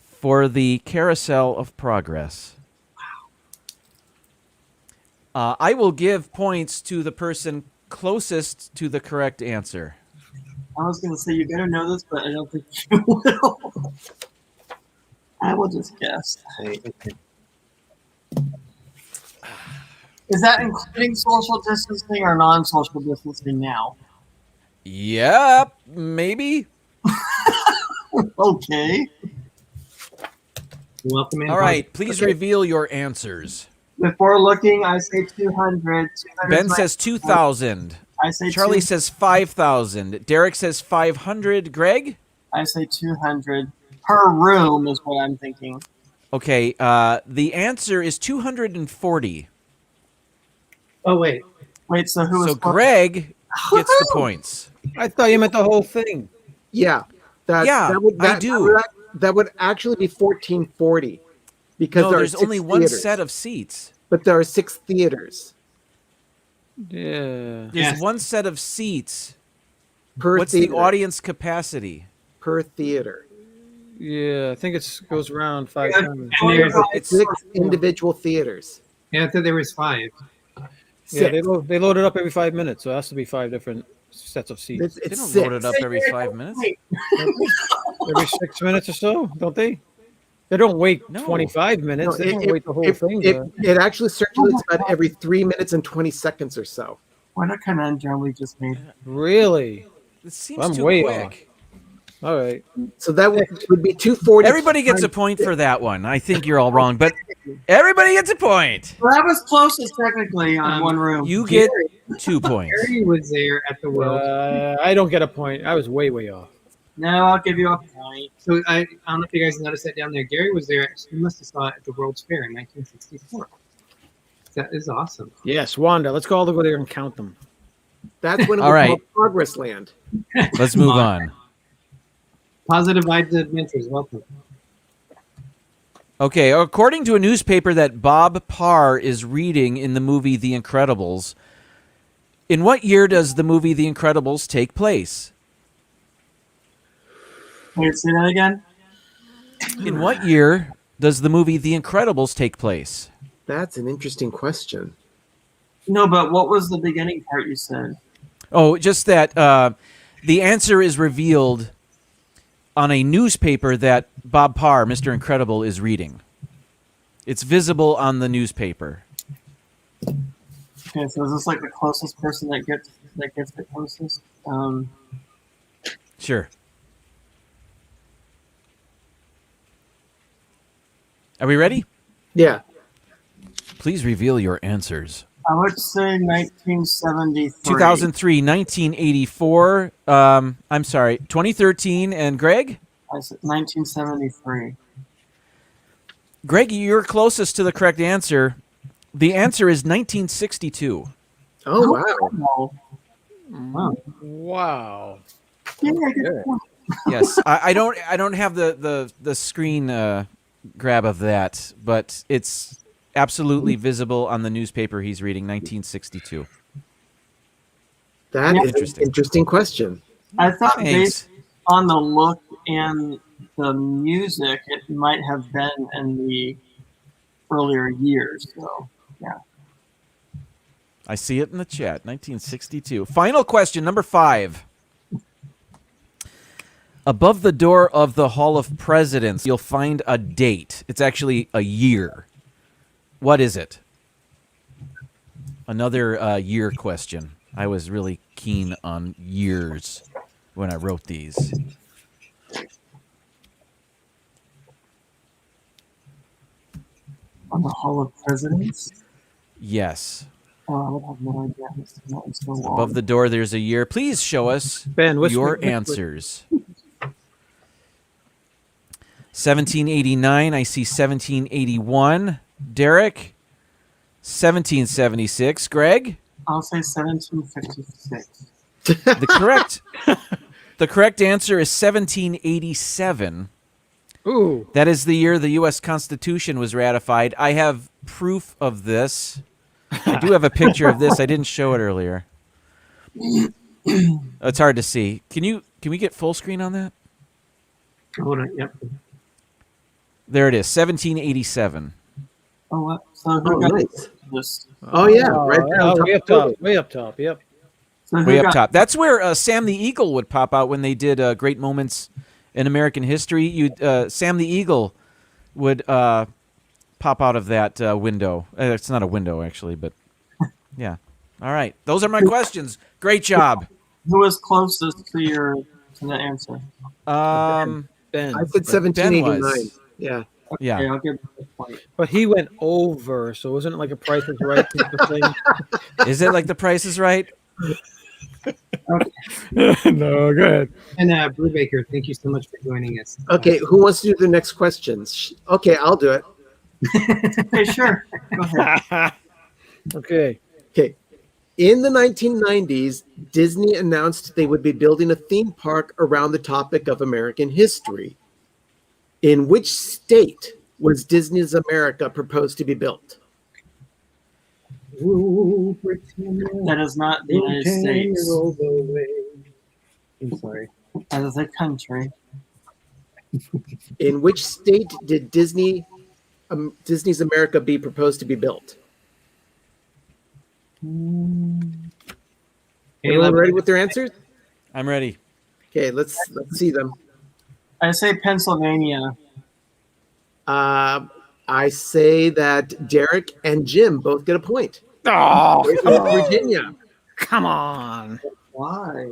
for the Carousel of Progress. I will give points to the person closest to the correct answer. I was going to say you better know this, but I don't think you will. I will just guess. Is that including social distancing or non-social distancing now? Yep, maybe. Okay. Welcome in. All right, please reveal your answers. Before looking, I say 200. Ben says 2,000. I say Charlie says 5,000. Derek says 500. Greg? I say 200 per room is what I'm thinking. Okay, the answer is 240. Oh, wait. Wait, so who was So Greg gets the points. I thought you meant the whole thing. Yeah. Yeah, I do. That would actually be 1440 because No, there there's are 6 only one theaters, set of seats. but there are 6 theaters Yeah. There's Yes. one set of seats. per What's theater. the audience capacity? Per theater. Yeah, I think it goes around 5 Yeah. times. And there's, It's 6 individual theaters. yeah, I thought there was 5. Yeah, 6. they load it up every 5 minutes, so it has to be 5 different sets of seats. They It's don't 6. load it up every 5 minutes. Every 6 minutes or so, don't they? They don't wait No. 25 minutes. No, They don't wait the whole thing. It actually circulates about every 3 minutes and 20 seconds or so. What a conundrum we just made. Really? It seems I'm too way quick. All right. So that would be 240. Everybody gets a point for that one. I think you're all wrong, but everybody gets a point. Well, that was closest technically on one room. You get 2 points. Gary was there at the World. I don't get a point. I was way off. No, I'll give you a point. So I don't know if you guys noticed that down there. Gary was there. He must have saw it at the World's Fair in 1964. That is awesome. Yes, Wanda. Let's go all over there and count them. That's when it All was right. called Progress Land. Let's move on. Positive Vibes Adventures. Welcome. Okay, according to a newspaper that Bob Parr is reading in the movie The Incredibles, in what year does the movie The Incredibles take place? Wait, say that again? In what year does the movie The Incredibles take place? That's an interesting question. No, but what was the beginning part you said? Oh, just that the answer is revealed on a newspaper that Bob Parr, Mr. Incredible, is reading. It's visible on the newspaper. Okay, so is this like the closest person that gets the closest? Sure. Are we ready? Yeah. Please reveal your answers. I would say 1973. 2003, 1984. I'm sorry, 2013. And Greg? I said 1973. Greg, you're closest to the correct answer. The answer is 1962. Oh, wow. No. Wow. Wow. Yeah, I get Yeah. Yes, I don't have the screen grab of that, but it's absolutely visible on the newspaper he's reading. 1962. That Yeah. is an interesting question. I thought Thanks. based on the look and the music, it might have been in the earlier years. So, yeah. I see it in the chat. 1962. Final question, number 5. Above the door of the Hall of Presidents, you'll find a date. It's actually a year. What is it? Another year question. I was really keen on years when I wrote these. On the Hall of Presidents? Yes. Oh, I have no idea. That was so long. Above the door, there's a year. Please show us Ben, your answers. 1789. I see 1781. Derick, 1776. Greg, I'll say 1756. the correct answer is 1787. Ooh. That is the year the U.S. Constitution was ratified. I have proof of this. I do have a picture of this. I didn't show it earlier. It's hard to see. Can we get full screen on that? Hold on. Yep. There it is, 1787. Oh, what? So Oh, who got nice. this? Oh yeah, right there on top way up of the top. Way up top. Yep. So who Way up got- top. That's where Sam the Eagle would pop out when they did Great Moments in American History. Sam the Eagle would pop out of that window. It's not a window, actually, but yeah. All right. Those are my questions. Great job. Who was closest to the answer? Ben. I said 1789. was. Yeah. Yeah. Okay, I'll give him a point. But he went over, so wasn't it like a Price is Right type of thing? Is it like The Price is Right? No, go ahead. And Brubaker, thank you so much for joining us. Okay, who wants to do the next questions? Okay, I'll do it. Okay, sure. Go ahead. Okay. Okay. In the 1990s, Disney announced they would be building a theme park around the topic of American history. In which state was Disney's America proposed to be built? Ooh, Britannia, That is not the United Britannia, States roll away. I'm sorry. as a country. In which state did Disney's America be proposed to be built? Anyone ready with their answers? I'm ready. Okay, let's see them. I say Pennsylvania. I say that Derick and Jim both get a point. Oh, It's Virginia. come on. Why?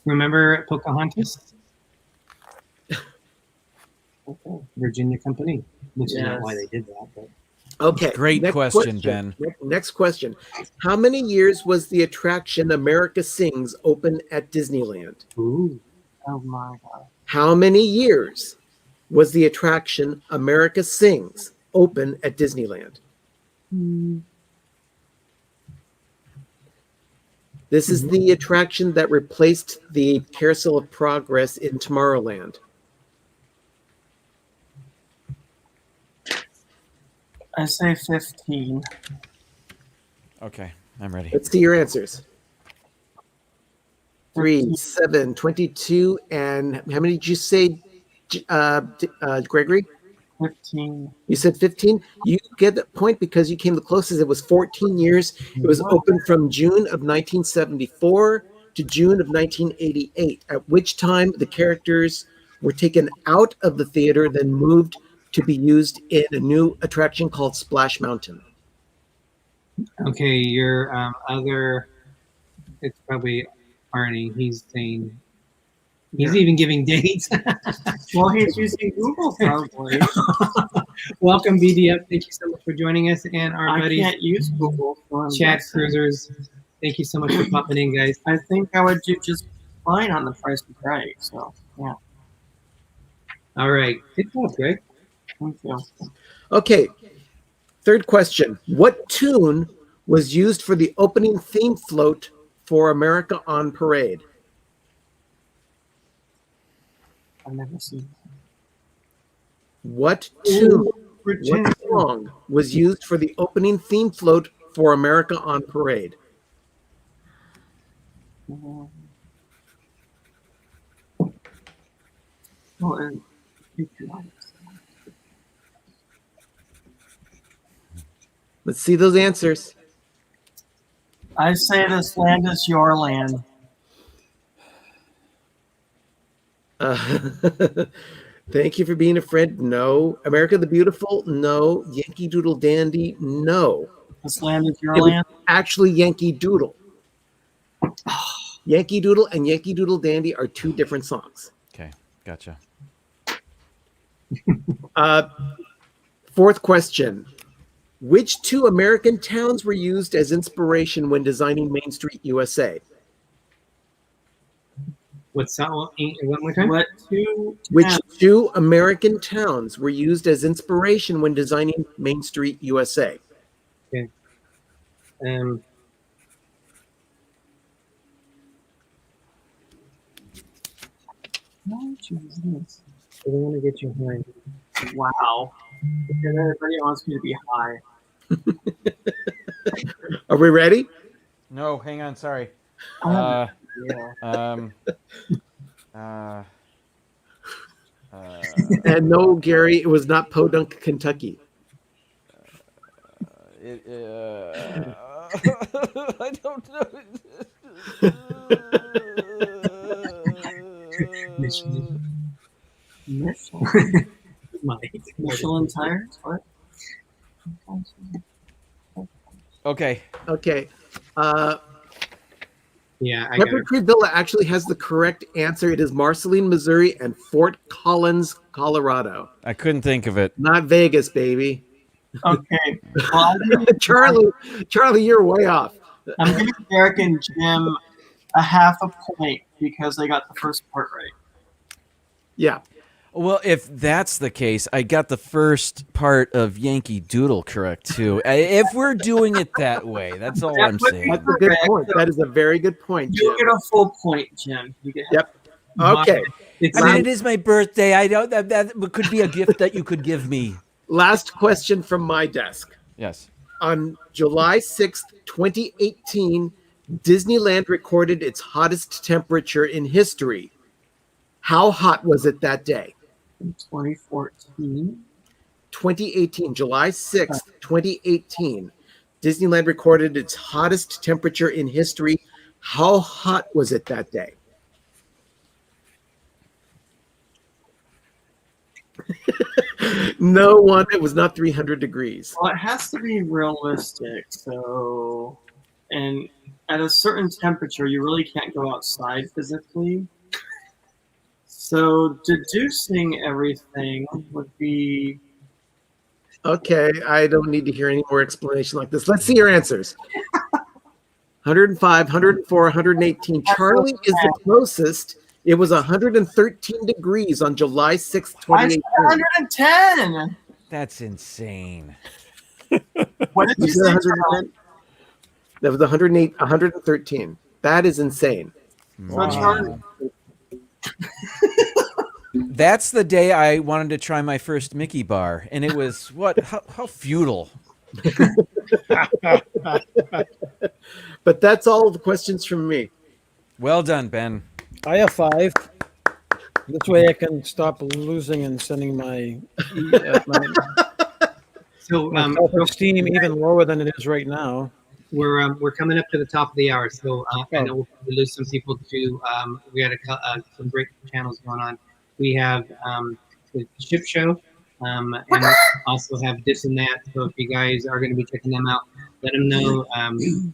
Remember Pocahontas? Virginia Company, which is not Yes. why they did that. But Okay. Great next question, Ben. Next question. How many years was the attraction America Sings open at Disneyland? ooh, Oh my God. How many years was the attraction America Sings open at Disneyland? This is the attraction that replaced the Carousel of Progress in Tomorrowland. I say 15. Okay, I'm ready. Let's see your answers. 3, 7, 22, and how many did you say, Gregory? 15. You said 15. You get the point because you came the closest. It was 14 years. It was open from June of 1974 to June of 1988, at which time the characters were taken out of the theater, then moved to be used in a new attraction called Splash Mountain. okay. Your other, it's probably Arnie. He's saying, he's even giving dates. Well, he's using Google probably. Welcome, BDF. Thank you so much for joining us, and our I buddies, can't use Google. So I'm guessing. ChadCruisers. Thank you so much for popping in, guys. I think I would do just fine on the Price is Right. So, yeah. All right, good job, Greg. Thank you. Okay, third question. What tune was used for the opening theme float for America on Parade? I've never seen What tune, what song was used for the opening theme float for America on Parade? that. Oh, and Let's see those answers. I say this land is your land. Thank you for being a friend. No. America the Beautiful? No. Yankee Doodle Dandy? No. This land is your It was land. actually Yankee Doodle. Yankee Doodle and Yankee Doodle Dandy are two different songs. Okay, gotcha. Fourth question. Which two American towns were used as inspiration when designing Main Street, USA? What's that one? One more time? Which two American towns were used as inspiration when designing Main Street, USA? Okay. Oh, Jesus. I don't want to get you high. Wow. Because everybody wants me to be high. Are we ready? No, hang on. Sorry. Yeah. And no, Gary, it was not Podunk, Kentucky. I don't know. Michelin tires? What? Okay. Okay. Yeah, I got Pepper it. Tree Villa actually has the correct answer. It is Marceline, Missouri, and Fort Collins, Colorado. I couldn't think of it. Not Vegas, baby. Okay. Well, Charlie, you're way off. I'm giving Derick and Jim a half a point because they got the first part right. Yeah. Well, if that's the case, I got the first part of Yankee Doodle correct, too. If we're doing it that way, that's all I'm saying. That's a good point. That is a very good point, You Jim. get a full point, Jim. You get Yep. Okay. I mean, it is my birthday. I don't. That could be a gift that you could give me. Last question from my desk. Yes. On July 6th, 2018, Disneyland recorded its hottest temperature in history. How hot was it that day? 2014. 2018, July 6th, 2018. Disneyland recorded its hottest temperature in history. How hot was it that day? No one. It was not 300 degrees. Well, it has to be realistic. So, and at a certain temperature, you really can't go outside physically. So, deducing everything would be. Okay, I don't need to hear any more explanation like this. Let's see your answers. 105, 104, 118. Charlie is the closest. It was 113 degrees on July 6th, I said 2018. 110. That's insane. What did you You said say? 110? That was 108, 113. That is insane. Charlie? That's the day I wanted to try my first Mickey bar, and it was how futile. But that's all of the questions from me. Well done, Ben. I have 5. This way I can stop losing and sending my So self-esteem even lower than it is right now. we're coming up to the top of the hour, so I know we'll probably lose some people to. We got some great channels going on. We have the Ship Show, and also have this and that. So if you guys are going to be checking them out, let them know the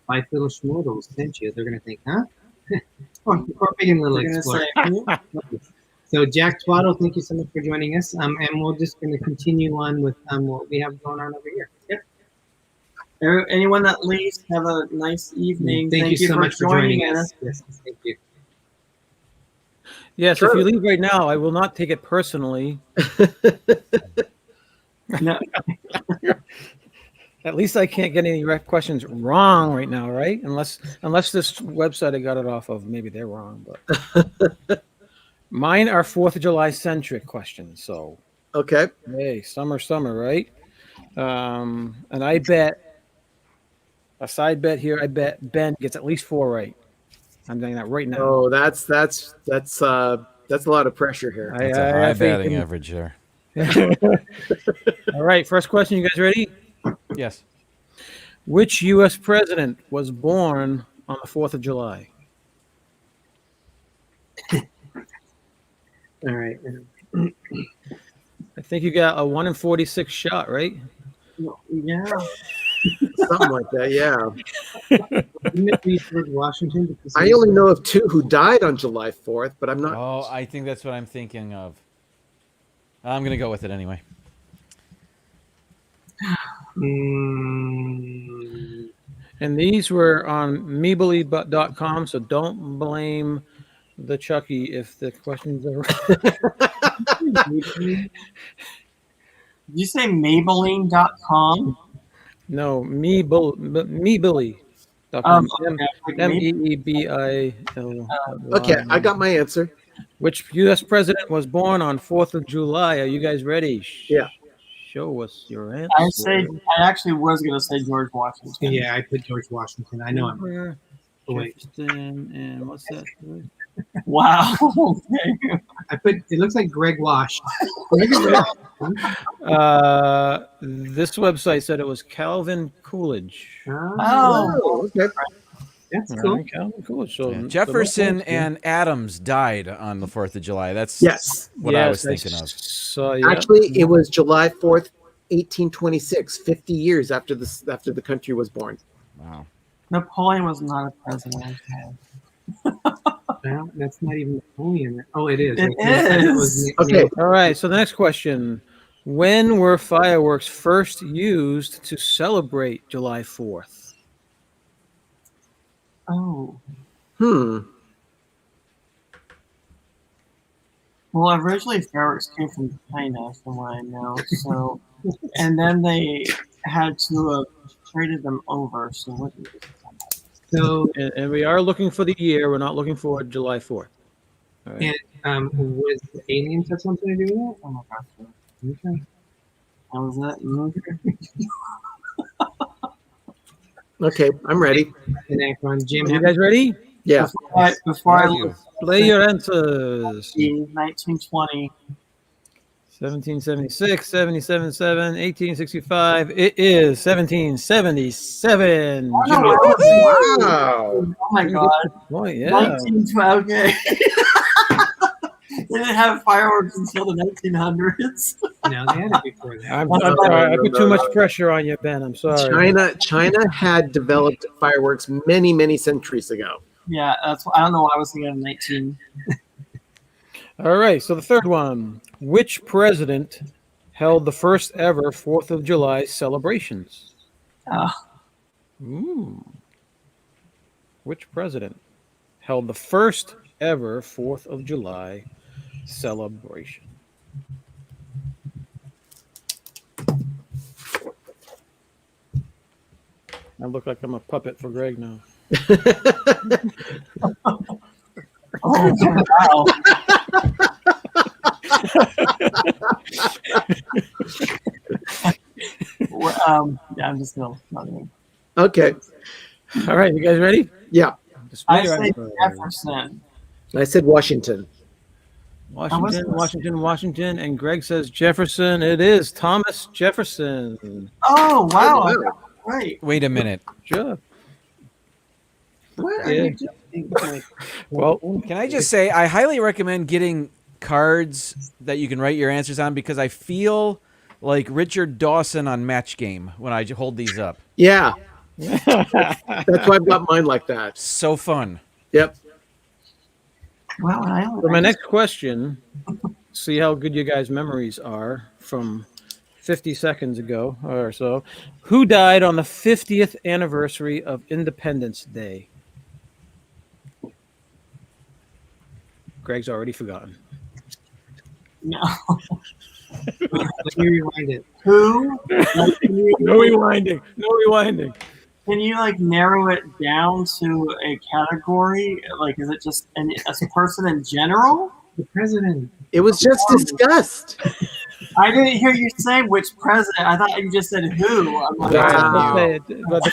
Five Little Schmoodles sent you. They're going to think, huh? Or being a little explorer. So Jack Twaddle, thank you so much for joining us. And we're just going to continue on with what we have going on over here. Yep. Anyone that leaves, have a nice evening. Thank you so much for joining us. Yes, thank you. Yes, Sure. if you leave right now, I will not take it personally. No. At least I can't get any questions wrong right now, right? Unless this website I got it off of, maybe they're wrong. But mine are 4th of July centric questions. So Okay. hey, summer, right? And I bet a side bet here. I bet Ben gets at least 4 right. I'm doing that right now. Oh, that's a lot of pressure here. That's a high batting average there. All right, first question. You guys ready? Yes. Which U.S. president was born on the 4th of July? All right. I think you got a 1 in 46 shot, right? Yeah. Something like that, yeah. Isn't it George Washington? Because I only know of 2 who died on July 4th, but I'm not. Oh, I think that's what I'm thinking of. I'm going to go with it anyway. Mm, And these were on meebly.com, so don't blame the Chucky if the questions are Did you say Maybelline.com? no meebly.com. Okay. MEEBILY. Okay, I got my answer. Which U.S. president was born on 4th of July? Are you guys ready? Yeah. Show us your answer. I actually was gonna say George Washington. yeah, I put George Washington. I know him. Oh, wait. Jefferson, and what's that? Wow. Okay. I put. It looks like Greg Wash. This website said it was Calvin Coolidge. Oh. okay. That's All cool. right, Calvin Coolidge. So Yeah, Jefferson and Adams died on the 4th of July. That's Yes. what I was thinking of. So, yeah. Actually, it was July 4th, 1826, 50 years after the country was born. Wow. Napoleon was not a president. Well, that's not even Napoleon. Oh, it is. It That is. was- Okay. All right. So the next question: when were fireworks first used to celebrate July 4th? Oh. Well, originally fireworks came from China, from what I know. So, and then they had to have traded them over. So what? So, And we are looking for the year. We're not looking for July 4th. All right. was the aliens have something to do with Oh my gosh. it? Okay. How was that? Okay, I'm ready. And Akron, Jim, You guys ready? Yeah. Before I Thank you. look Play your answers. at 1920. 1776, 77, 1865. It is 1777. Oh, Jimmy. Wow. Oh my god. Boy, yeah. 1912. Okay. They didn't have fireworks until the 1900s. No, they had it before that. I'm sorry. I put too much pressure on you, Ben. I'm sorry. China had developed fireworks many, many centuries ago. Yeah, that's. I don't know why I was thinking of 19. All right. So the third one. Which president held the first ever 4th of July celebrations? Which president held the first ever 4th of July celebration? I look like I'm a puppet for Greg now. Oh wow. Yeah, I'm just gonna. Okay. All right, you guys ready? Yeah. I say Jefferson. I said Washington. Washington, and Greg says Jefferson. It is Thomas Jefferson. Oh wow! Oh, I wow. got it right. Wait a minute. Sure. What are Yeah. you doing? Well, Can I just say I highly recommend getting cards that you can write your answers on because I feel like Richard Dawson on Match Game when I hold these up. Yeah. That's why I've got mine like that. So fun. Yep. Well, for my next question, see how good you guys' memories are from 50 seconds ago or so. Who died on the 50th anniversary of Independence Day? Greg's already forgotten. no. Let me rewind it. Who? No rewinding. No rewinding. Can you like narrow it down to a category? Like, is it just a person in general? The president. It was just discussed. I didn't hear you say which president. I thought you just said who. I'm like, But the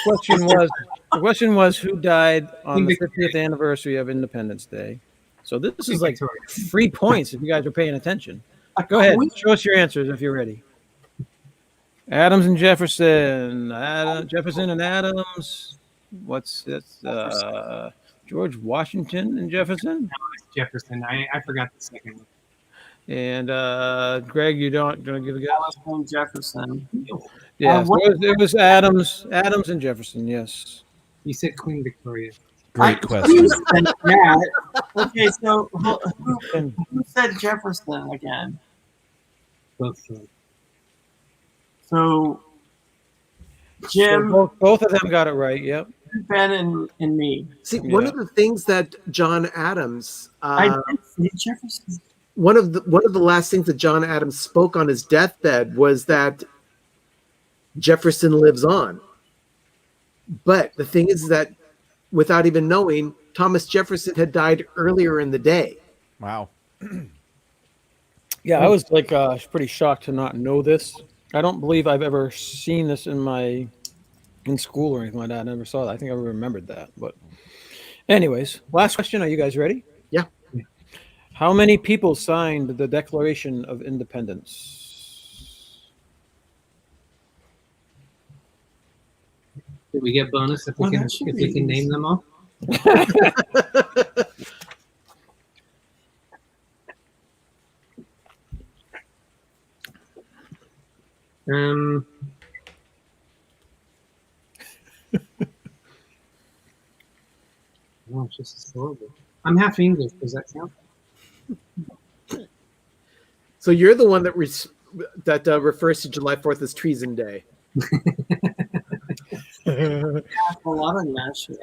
question was who died on the 50th anniversary of Independence Day. So this is like 3 points if you guys are paying attention. Go ahead. Show us your answers if you're ready. Adams and Jefferson. Jefferson and Adams. What's this? George Washington and Jefferson. Jefferson. I forgot the second one. And Greg, you don't give a guess? I was from Jefferson. Yeah, it was Adams and Jefferson. Yes. You said Queen Victoria. Great question. Okay, so who said Jefferson again? Both of them. So Jim, So both of them got it right. Yep. Ben, and me. See, one Yeah. of the things that John Adams, I did say Jefferson. one of the last things that John Adams spoke on his deathbed was that Jefferson lives on. But the thing is that, without even knowing, Thomas Jefferson had died earlier in the day. Wow. Yeah, I was like pretty shocked to not know this. I don't believe I've ever seen this in school or anything like that. I never saw that. I think I remembered that. But anyways, last question. Are you guys ready? Yeah. How many people signed the Declaration of Independence? Did we get bonus if we can name them all? Oh, it's just horrible. I'm half English. Does that count? So you're the one that refers to July 4th as Treason Day. A lot of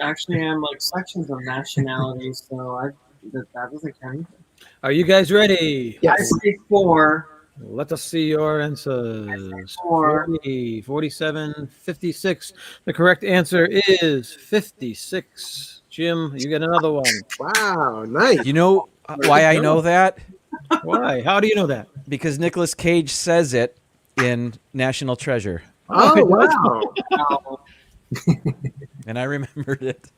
actually, I'm like sections of nationalities, so that doesn't count. Are you guys ready? Yes. I say 4. Let us see your answers. 40, 47, 56. The correct answer is 56. Jim, you get another one. Wow, nice. You know why I know that? Why? How do you know that? Because Nicolas Cage says it in National Treasure. Oh, wow. And I remembered it.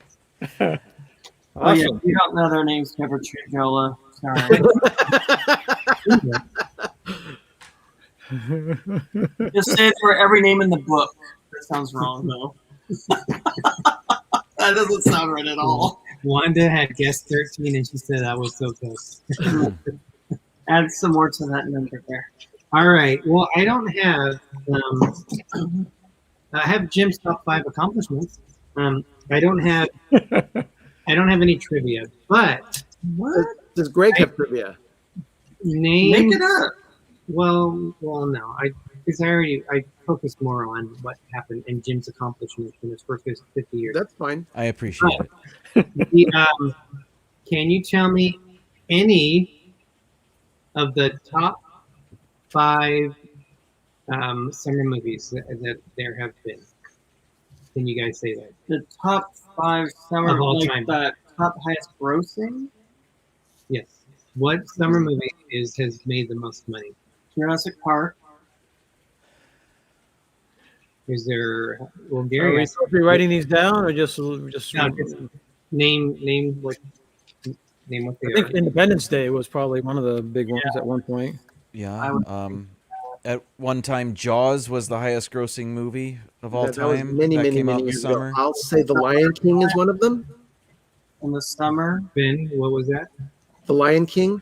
Oh, yeah, you don't know their names, Cabot Trigola. Sorry. Just say it for every name in the book. That sounds wrong, though. That doesn't sound right at all. Wanda had guessed 13, and she said I was so close. Add some more to that number there. All right. Well, I don't have. I have Jim's top 5 accomplishments. I don't have. I don't have any trivia, but What? Does Greg have trivia? name. Make it up. Well, no. I focused more on what happened in Jim's accomplishments in his first 50 years. That's fine. I appreciate it. Can you tell me any of the top 5 summer movies that there have been? Can you guys say that? The top 5 summer, Of all like time. the top highest grossing. Yes. What summer movie has made the most money? Jurassic Park. Is there? Well, Are Gary, we supposed to be writing these down or just No, just name what they I are. think Independence Day was probably one of the big ones at one point. Yeah. At one time, Jaws was the highest grossing movie of all That was time. many, that many, came many out years this ago. summer. I'll say The Lion King is one of them. In the summer. Ben, what was that? The Lion King.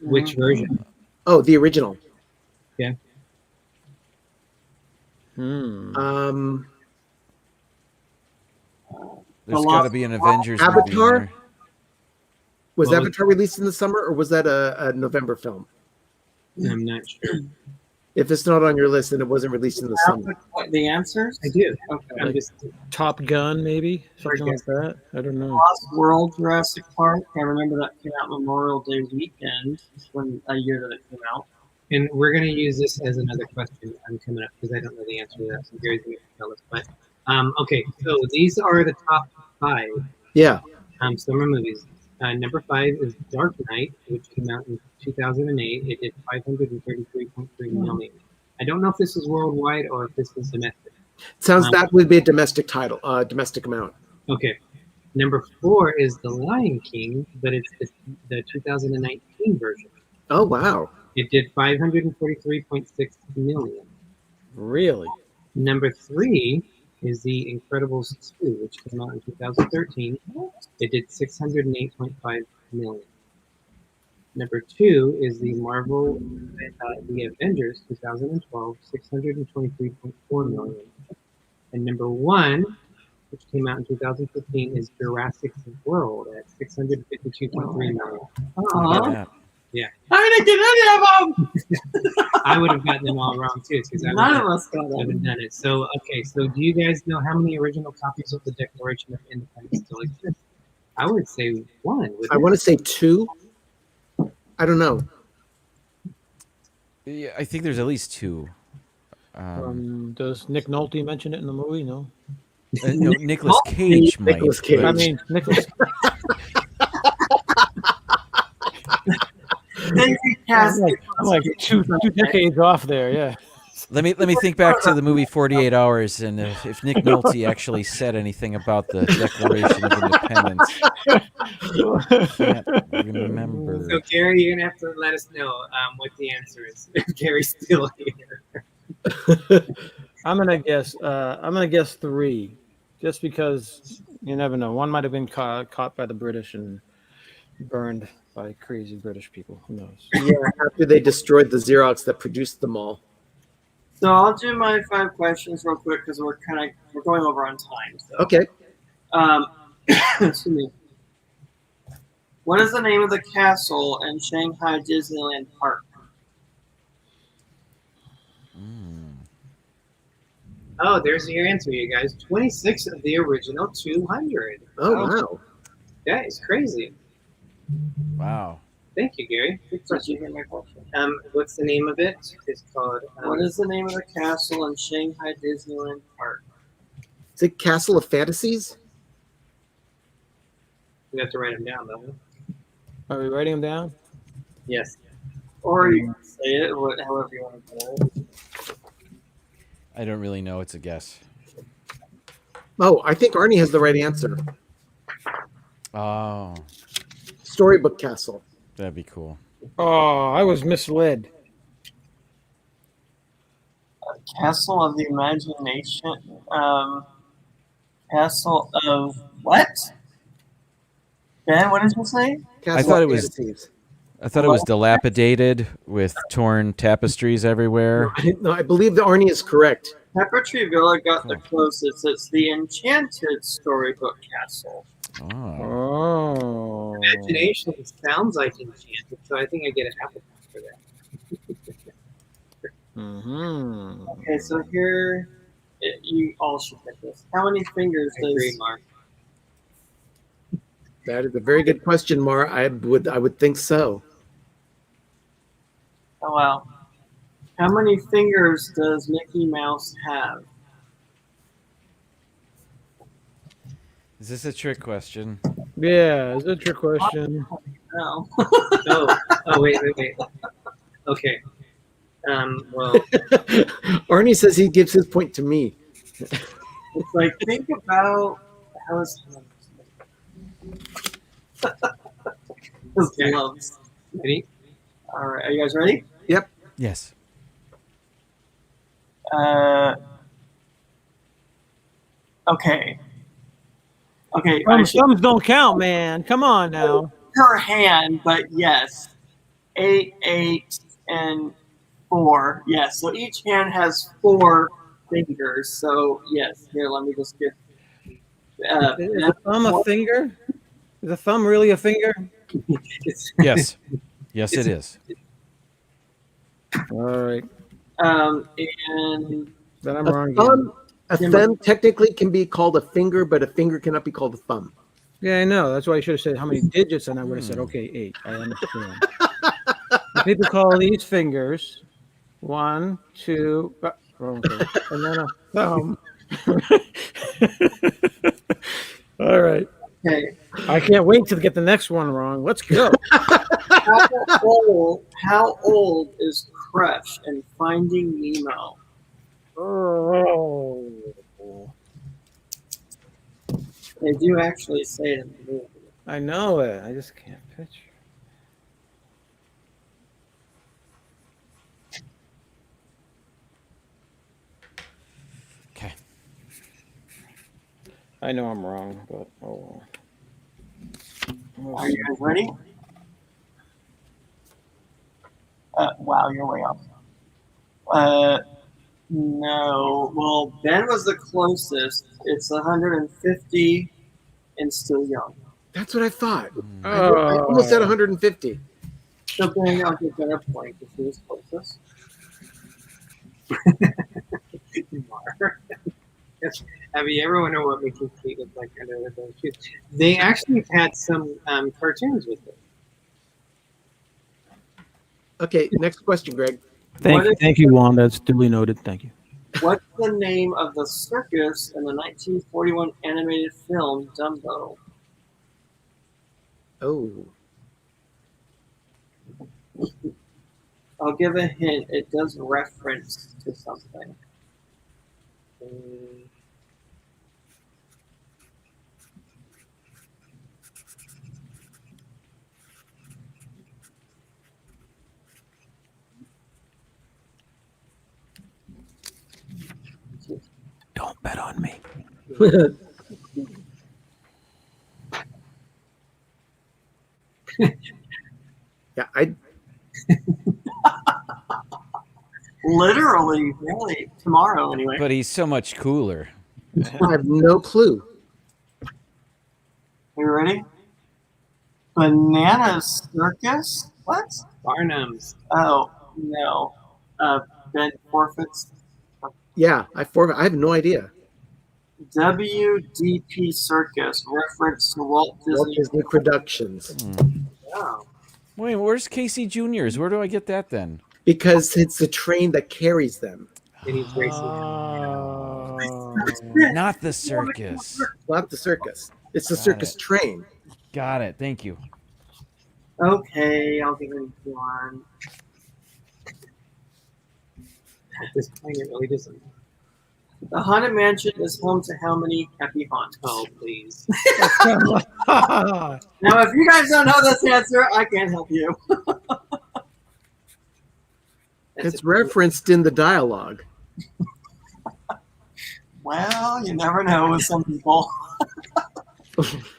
Which version? Oh, the original. Hmm. There's The got to Lost be an Avengers movie in Avatar? there. Was Well, Avatar released in the summer, or was that a November film? I'm not sure. If it's not on your list, then it wasn't released in the summer. What, the answers? I do. Okay. I'm just Top Gun, maybe something like that. I don't know. Lost World, Jurassic Park. I remember that came out Memorial Day weekend, when a year that it came out. and we're gonna use this as another question. I'm coming up because I don't know the answer to that, so Gary's gonna tell us. But okay, so these are the top 5 Yeah. summer movies. Number 5 is Dark Knight, which came out in 2008. It did 533.3 million. I don't know if this is worldwide or if this is domestic. Sounds that would be a domestic title, domestic amount. Okay. Number 4 is The Lion King, but it's the 2019 version. Oh, wow. It did 543.6 million. Really? Number 3 is The Incredibles 2, which came out in 2013. It did 608.5 million. Number 2 is the Marvel The Avengers 2012, 623.4 million. And number 1, which came out in 2015, is Jurassic World at 652.3 million. Aw. Yeah. I didn't get any of them. I would have gotten them all wrong too, because None of us got I them. haven't done it. So, okay, so do you guys know how many original copies of the Declaration of Independence still exist? I would say one. I want to say 2. I don't know. Yeah, I think there's at least 2. Does Nick Nolte mention it in the movie? No. No, Nicolas Cage might. Nicolas Cage. I mean, Nicholas. I'm like two decades off there. Yeah. Let me think back to the movie 48 Hours, and if Nick Nolte actually said anything about the Declaration of Independence. Can't remember. So, Gary, you're gonna have to let us know what the answer is. If Gary's still here. I'm gonna guess 3, just because you never know. One might have been caught by the British and burned by crazy British people. Who knows? Yeah, after they destroyed the Xerox that produced them all. So I'll do my 5 questions real quick because we're going over on time. So. Okay. Excuse me. What is the name of the castle in Shanghai Disneyland Park? Oh, there's your answer, you guys. 26 of the original 200. Oh, wow. That is crazy. Wow. Thank you, Gary. Did you hear my question? What's the name of it? It's called. What is the name of the castle in Shanghai Disneyland Park? Is it Castle of Fantasies? We have to write them down, don't we? Are we writing them down? Yes. Or you can say it, however you want to do it. I don't really know. It's a guess. Oh, I think Arnie has the right answer. Oh, Storybook Castle. that'd be cool. Oh, I was misled. Castle of the Imagination. Castle of what? Ben, what did you say? Castle I thought of it was- Fantasies. I thought it was dilapidated with torn tapestries everywhere. No, I believe that Arnie is correct. Pepper Tree Villa got the closest. It's the Enchanted Storybook Castle. Oh. Oh. Imagination sounds like Enchanted, so I think I get a half a point for that. Mm-hmm. Okay, so here, you all should get this. How many fingers I agree, does Mark. That is a very good question, Mara. I would think so. Oh wow. How many fingers does Mickey Mouse have? Is this a trick question? Yeah, is that your question? No. Oh, wait. Okay. Well, Arnie says he gives his point to me. It's like, think about how his Okay. gloves. ready? All right, are you guys ready? Yes. Okay. Okay. Thumbs don't count, man. Come on now. Per hand, but yes. 8, 8, and 4. Yes. So each hand has 4 fingers. So yes. Here, let me just get. Is a thumb a finger? Is a thumb really a finger? Yes. Yes, it is. All right. And Then I'm A wrong again. thumb, a thumb technically can be called a finger, but a finger cannot be called a thumb. Yeah, I know. That's why I should have said how many digits, and I would have said, okay, 8. I understand. People call these fingers 1, 2, okay. And then a thumb. All right. okay. I can't wait to get the next one wrong. Let's go. How old is Crush in Finding Nemo? Oh. They do actually say it in the movie. I know it. I just can't picture. Okay. I know I'm wrong, but oh well. Are you guys ready? Wow, you're way off. No. Well, Ben was the closest. It's 150 and still young. That's what I thought. I Oh. almost said 150. So then I'll give that a point if he was closest. Have you ever wondered what Mickey's feet look like under those shoes? They actually had some cartoons with it. Okay, next question, Greg. Thank you, Wanda. That's duly noted. Thank you. What's the name of the circus in the 1941 animated film Dumbo? Oh, I'll give a hint. It does reference to something. Don't bet on me. yeah, I Literally, really, tomorrow anyway. But he's so much cooler. have no clue. Are you ready? Banana Circus? What? Barnum's. Oh, no. Ben forfeits. Yeah, I have no idea. WDP Circus, reference to Walt Walt Disney. Disney Productions. Oh. Wait, where's Casey Junior's? Where do I get that then? Because it's the train that carries them, And he's racing. Not the circus. not the circus. It's the Got circus it. train. Got it. Thank you. Okay, I'll give him one. At this point, it really doesn't. The Haunted Mansion is home to how many happy haunts? Oh, please. Now, if you guys don't know this answer, I can't help you. It's referenced in the dialogue. Well, you never know with some people.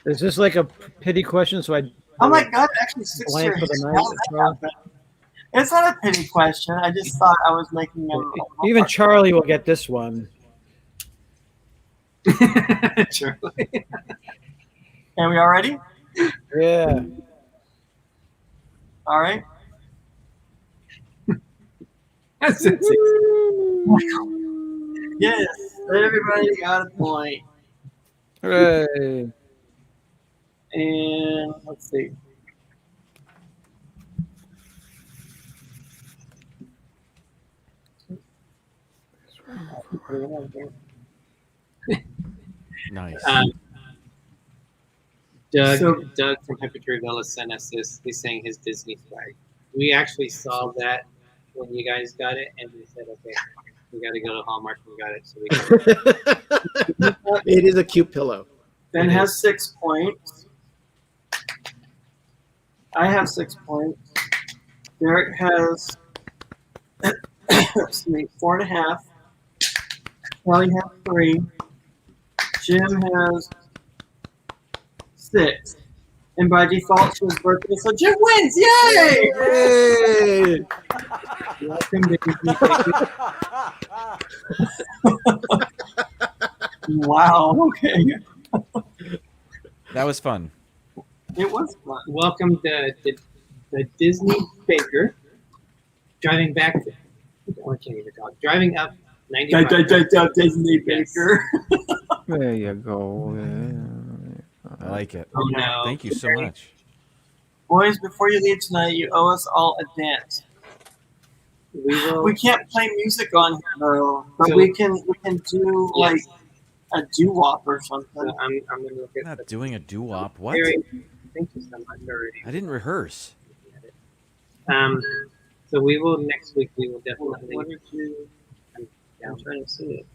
Is this like a pity question? So I. Oh my god, actually 6 Blank years. for the How night, did that Charlie. happen? It's not a pity question. I just thought I was making them. Even Charlie will get this one. Charlie. Are we all ready? Yeah. All right. That's it. Yes, everybody got a point. Hooray. And let's see. Nice. Doug from Hippodrome Villa sent us this. He's saying his Disney swag. We actually saw that when you guys got it, and we said, okay, we got to go to Hallmark. We got it, so we got it. It is a cute pillow. Ben has 6 points. I have 6 points. Derek has 4.5. Kelly has 3. Jim has 6. And by default, it's his birthday, so Jim wins! Yay! Yay! Welcome to Disney. Wow, okay. That was fun. It was fun. Welcome to the Disney Baker. Driving back. I can't even talk. Driving up 95. Disney Baker. There you go. I like it. Oh, no. Thank you so much. Boys, before you leave tonight, you owe us all a dance. We will. We can't play music on here though, but So- we can do like a doo-wop or something. So I'm going to look I'm at not doing a doo-wop. What? Gary, thank you so much already. I didn't rehearse. So we will next week. We will definitely. What did you? Yeah. I'm trying to see it.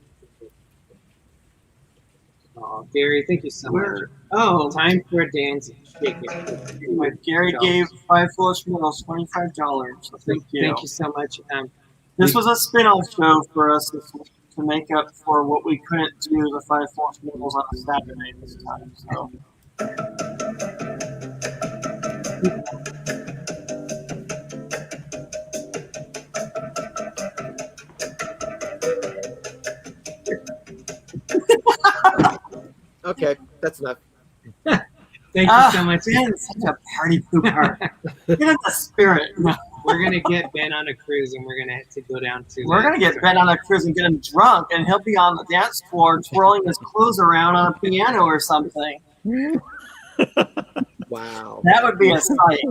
Oh, Gary, thank you so much. Where? Oh, Time for a dance. Shake it. Gary gave 5 Foolish Mortals $25. So thank you. Thank you so much. This was a spin-off show for us this week to make up for what we couldn't do the 5 Foolish Mortals on a Saturday this time. So. Okay, that's enough. Thank you so much. Ben's such a party pooper. Get in the spirit. We're gonna get Ben on a cruise, and we're gonna have to go down to. We're gonna get Ben on a cruise and get him drunk, and he'll be on the dance floor twirling his clothes around on a piano or something. Wow. That would be a sight.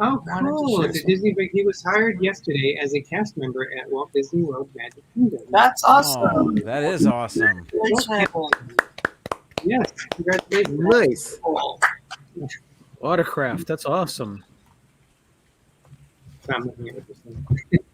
Oh, cool! The Disney break. He was hired yesterday as a cast member at Walt Disney World Magic Kingdom. That's awesome. Oh, that is awesome. Yes, congratulations. Nice. Cool. Autocraft. That's awesome. I'm looking at it.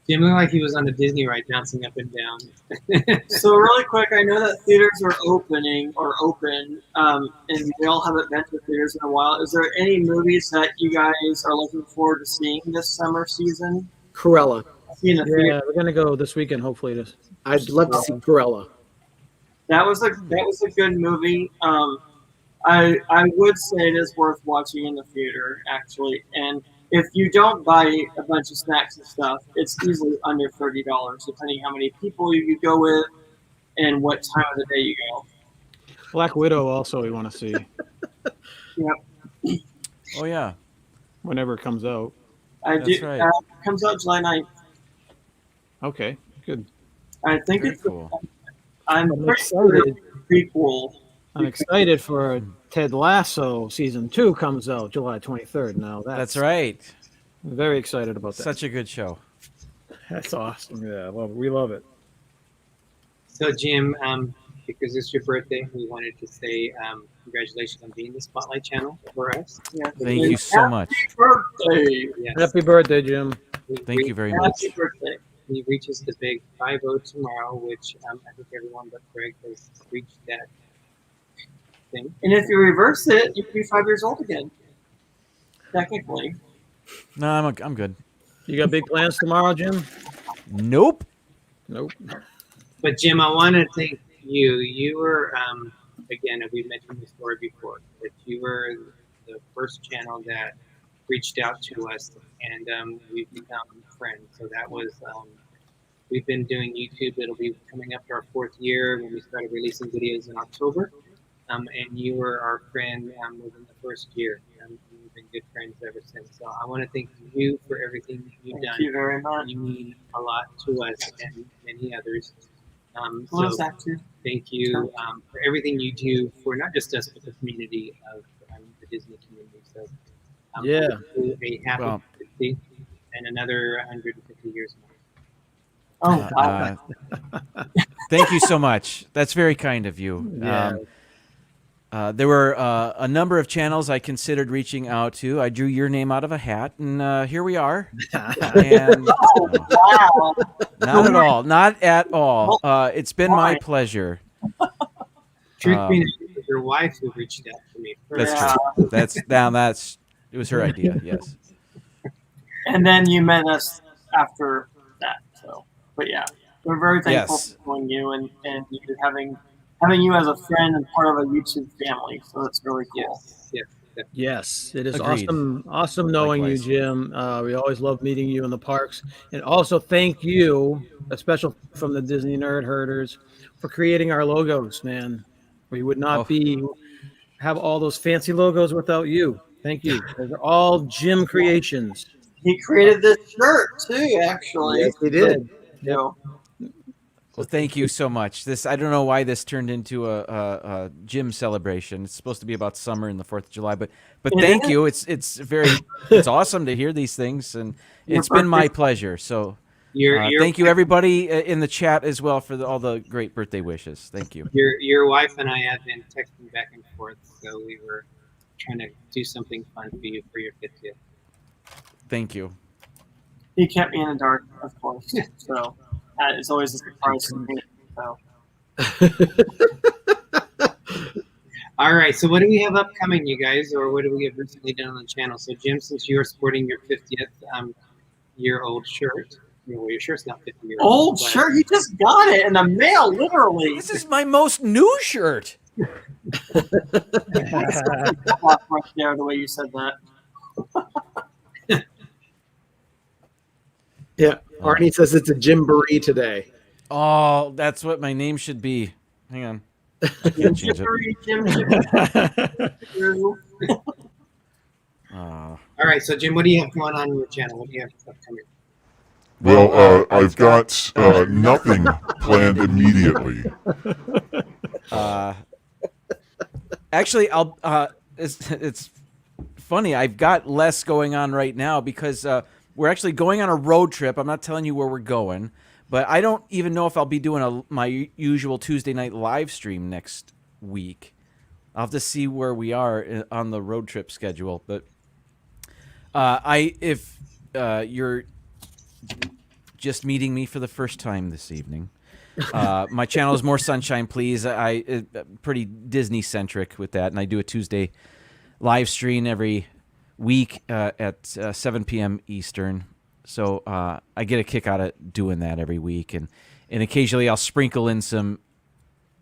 Jim looked like he was on the Disney ride, bouncing up and down. So really quick, I know that theaters are opening or open, and we all haven't been to theaters in a while. Is there any movies that you guys are looking forward to seeing this summer season? Cruella. Seeing the theater? Yeah, we're gonna go this weekend. Hopefully, this. I'd love to see Cruella. That was a good movie. I would say it is worth watching in the theater, actually. And if you don't buy a bunch of snacks and stuff, it's easily under $30, depending how many people you go with and what time of the day you go. Black Widow also we want to see Yep. Oh yeah. whenever it comes out. Right. It comes out July 9th. Okay, good. I think Very it's cool. I'm I'm pretty sure excited. it's prequel. I'm excited for Ted Lasso season 2 comes out July 23rd. Now That's right. I'm very excited about that. Such a good show. That's awesome. Yeah, we love it. So, Jim, because it's your birthday, we wanted to say congratulations on being the Spotlight Channel for us. Yeah. Thank you so much. Happy birthday! Yes. Happy birthday, Jim. Thank you very much. Happy birthday! He reaches the big 5-0 tomorrow, which I think everyone but Greg has reached that thing. And if you reverse it, you can be 5 years old again. Technically. No, I'm good. You got big plans tomorrow, Jim? Nope. Nope. But Jim, I want to thank you. You were, again, we mentioned the story before, that you were the first channel that reached out to us, and we've become friends. So that was, we've been doing YouTube. It'll be coming up to our 4th year when we started releasing videos in October. And you were our friend within the first year. We've been good friends ever since. So I want to thank you for everything you've done. Thank you very much. You mean a lot to us and many others. Love So that too. thank you for everything you do for not just us, but the community of the Disney community. So Yeah. a happy 50 and another 150 years more. Oh, wow. Thank you so much. That's very kind of you. Yeah. There were a number of channels I considered reaching out to. I drew your name out of a hat, and here we are. And, Wow. not at all. Not at all. It's been my pleasure. Truth being, it was your wife who reached out to me first. That's true. That's it was her idea. Yes. And then you met us after that. So, but yeah, we're very thankful Yes. for knowing you and having you as a friend and part of a YouTube family. So that's really cool. Yes. Yes, it is Agreed. awesome knowing Likewise. you, Jim. We always love meeting you in the parks. And also thank you, a special from the Disney Nerd Herders, for creating our logos, man. We would not have all those fancy logos without you. Thank you. Those are all Jim creations. He created this shirt too, actually. Yes, he did. You know, Well, thank you so much. I don't know why this turned into a gym celebration. It's supposed to be about summer and the 4th of July, but thank you. It's awesome to hear these things, and it's been my pleasure. So thank you everybody in the chat as well for all the great birthday wishes. Thank you. Your wife and I have been texting back and forth, so we were trying to do something fun for you for your 50th. Thank you. he kept me in the dark, of course. So it's always a surprise to me. So. All right, so what do we have upcoming, you guys, or what do we have recently done on the channel? So, Jim, since you are sporting your 50th year-old shirt, well, your shirt's not 50 years old. Old shirt? He just got it in the mail, literally. This is my most new shirt. Right there, the way you said that. Yeah, Arnie says it's a Jimboree today. Oh, that's what my name should be. Hang on. I can't change it. All right, so Jim, what do you have going on your channel? What do you have upcoming? Well, I've got nothing planned immediately. Actually, it's funny. I've got less going on right now because we're actually going on a road trip. I'm not telling you where we're going, but I don't even know if I'll be doing my usual Tuesday night live stream next week. I'll have to see where we are on the road trip schedule. But if you're just meeting me for the first time this evening, my channel is More Sunshine Please. I pretty Disney centric with that, and I do a Tuesday live stream every week at 7 p.m. Eastern. So I get a kick out of doing that every week, and occasionally I'll sprinkle in some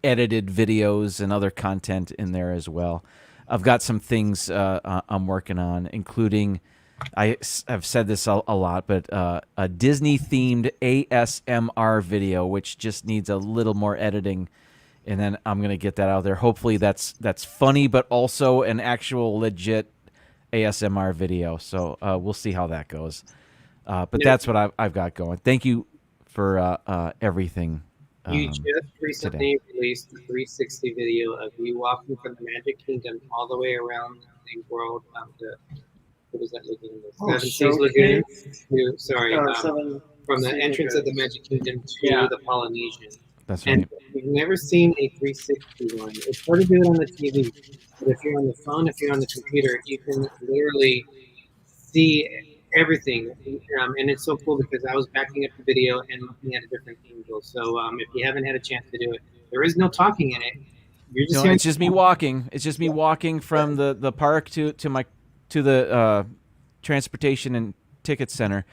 edited videos and other content in there as well. I've got some things I'm working on, including, I've said this a lot, but a Disney-themed ASMR video, which just needs a little more editing, and then I'm going to get that out there. Hopefully that's funny, but also an actual legit ASMR video. So we'll see how that goes. But that's what I've got going. Thank you for everything. You just recently released a 360 video of you walking from the Magic Kingdom all the way around the world of the, what is that lagoon? Seven Seas Lagoon. From the entrance of the Magic Kingdom to the Polynesian. That's right. And we've never seen a 360 one. It's hard to do it on the TV, but if you're on the phone, if you're on the computer, you can literally see everything. And it's so cool because I was backing up the video and looking at a different angle. So if you haven't had a chance to do it, there is no talking in it. You're just it's just me walking. It's just me walking from the park to the transportation and ticket center.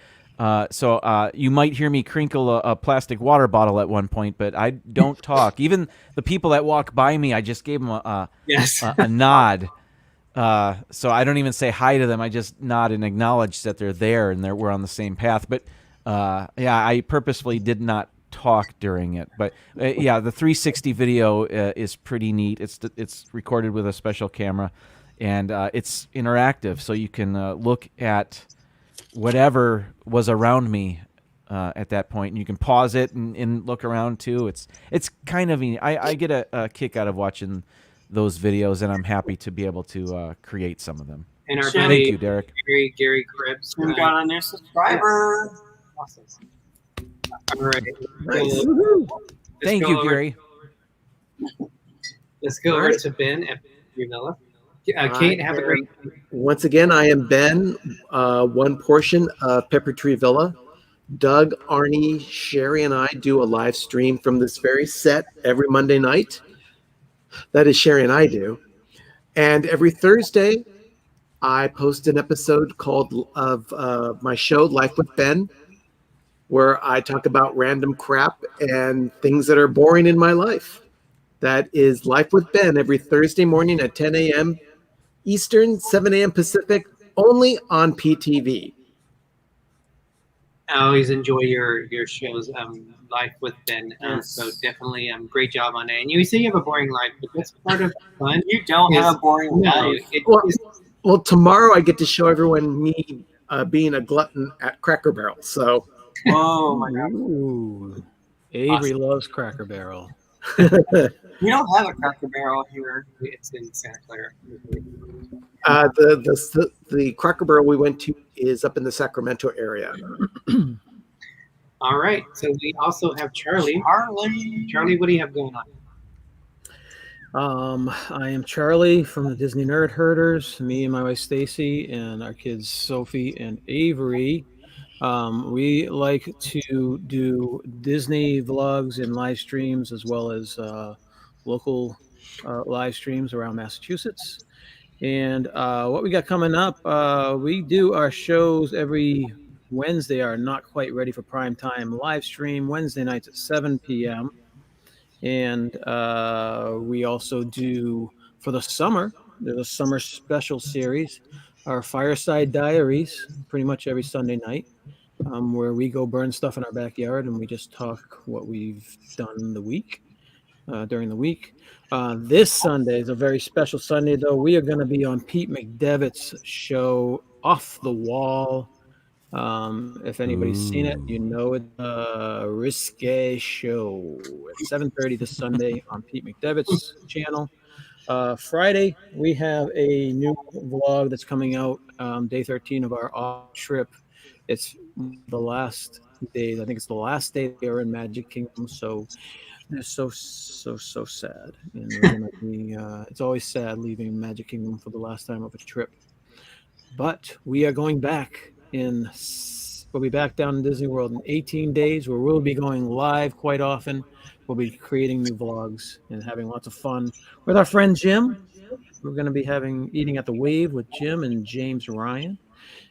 So you might hear me crinkle a plastic water bottle at one point, but I don't talk. Even the people that walk by me, I just gave them a nod. So I don't even say hi to them. I just nod and acknowledge that they're there and we're on the same path. But I purposefully did not talk during it. But the 360 video is pretty neat. It's recorded with a special camera, and it's interactive, so you can look at whatever was around me at that point, and you can pause it and look around too. It's kind of neat. I get a kick out of watching those videos, and I'm happy to be able to create some of them. And our Thank you, Derick. Gary Krebs. We got a new subscriber. Awesome. All right. Nice. Thank you, Gary. Let's go over to Ben at Villa. Kate, have a great day. Once again, I am Ben, one portion of Pepper Tree Villa. Doug, Arnie, Sherry, and I do a live stream from this very set every Monday night. That is Sherry and I do. And every Thursday, I post an episode of my show, Life with Ben, where I talk about random crap and things that are boring in my life. That is Life with Ben every Thursday morning at 10 a.m. Eastern, 7 a.m. Pacific, only on PTV. I always enjoy your shows, Life with Ben. So definitely, great job on it. And you say you have a boring life, but that's part of fun. You don't have a boring life. Well, tomorrow I get to show everyone me being a glutton at Cracker Barrel. So, oh my God, Ooh. Avery loves Cracker Barrel. we don't have a Cracker Barrel here. It's in Santa Clara. The Cracker Barrel we went to is up in the Sacramento area. All right. So we also have Charlie. Charlie, what do you have going on? I am Charlie from the Dizney Nerd Herders. Me and my wife Stacy and our kids Sophie and Avery. We like to do Disney vlogs and live streams, as well as local live streams around Massachusetts. And what we got coming up, we do our shows every Wednesday, are not quite ready for prime time live stream Wednesday nights at 7 p.m. And we also do, for the summer, there's a summer special series, our Fireside Diaries, pretty much every Sunday night, where we go burn stuff in our backyard and we just talk what we've done the week. during the week. This Sunday is a very special Sunday, though. We are going to be on Pete McDevitt's show, Off the Wall. If anybody's seen it, you know it's a risque show at 7:30 this Sunday on Pete McDevitt's channel. Friday, we have a new vlog that's coming out, day 13 of our off trip. It's the last day. I think it's the last day we are in Magic Kingdom. So it's so sad. And we're gonna be, it's always sad leaving Magic Kingdom for the last time of a trip. But we are going back we'll be back down in Disney World in 18 days, where we'll be going live quite often. We'll be creating new vlogs and having lots of fun with our friend Jim. We're going to be eating at the Wave with Jim and James Ryan.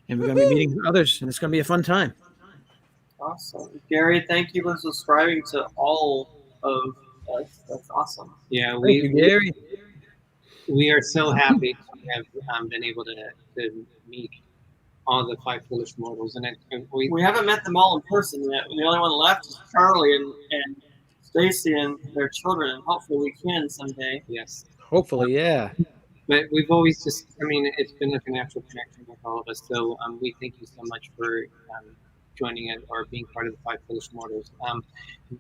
And we're going to be meeting others, and it's going to be a fun time. Awesome. Gary, thank you for subscribing to all of us. That's awesome. Yeah, Thank you, Gary. We are so happy to have been able to meet all the Five Foolish Mortals. And we haven't met them all in person yet. The only one left is Charlie and Stacy and their children, and hopefully we can someday. Yes. Hopefully, yeah. But we've always it's been like a natural connection with all of us. So we thank you so much for joining it or being part of the Five Foolish Mortals.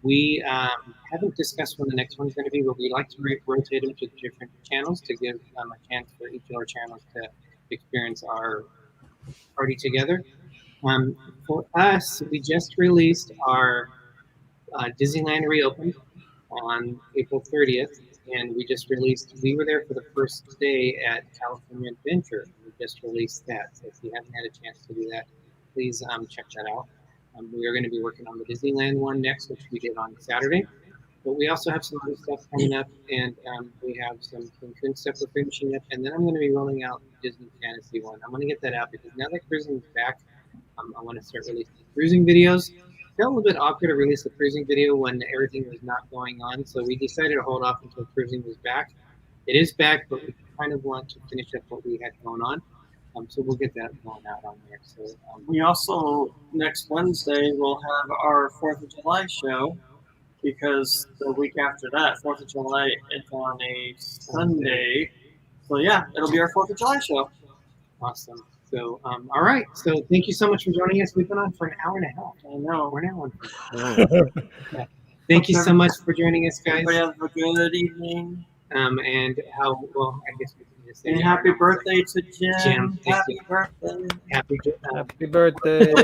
We haven't discussed when the next one's going to be, but we like to rotate them to different channels to give a chance for each of our channels to experience our party together. For us, we just released our Disneyland reopened on April 30th, and we were there for the first day at California Adventure. We just released that, so if you haven't had a chance to do that, please check that out. We are going to be working on the Disneyland one next, which we did on Saturday, but we also have some other stuff coming up, and we have some Cancun stuff we're finishing up, and then I'm going to be rolling out Disney Fantasy one. I'm going to get that out because now that cruising is back, I want to start releasing cruising videos. It felt a little bit awkward to release a cruising video when everything was not going on, so we decided to hold off until cruising was back. It is back, but we kind of want to finish up what we had going on, so we'll get that going out on there. So we also, next Wednesday, will have our 4th of July show, because the week after that, 4th of July, is on a Sunday. So yeah, it'll be our 4th of July show. Awesome. So, all right. So thank you so much for joining us. We've been on for an hour and a half. I know. We're now on. Yeah. Thank you so much for joining us, guys. Everybody have a good evening. And I guess we can just say and happy birthday to Jim. Happy birthday. Happy birthday.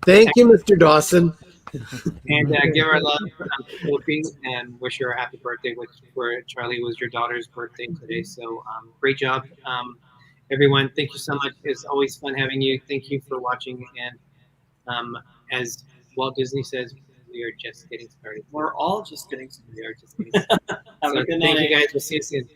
Thank you, Mr. Dawson. And give our love to Sophie and wish her a happy birthday, which for Charlie was your daughter's birthday today. So great job, everyone. Thank you so much. It's always fun having you. Thank you for watching. And as Walt Disney says, we are just getting started. We're all just getting started. We are just getting started. Have a good night. Thank you guys. We'll see you soon.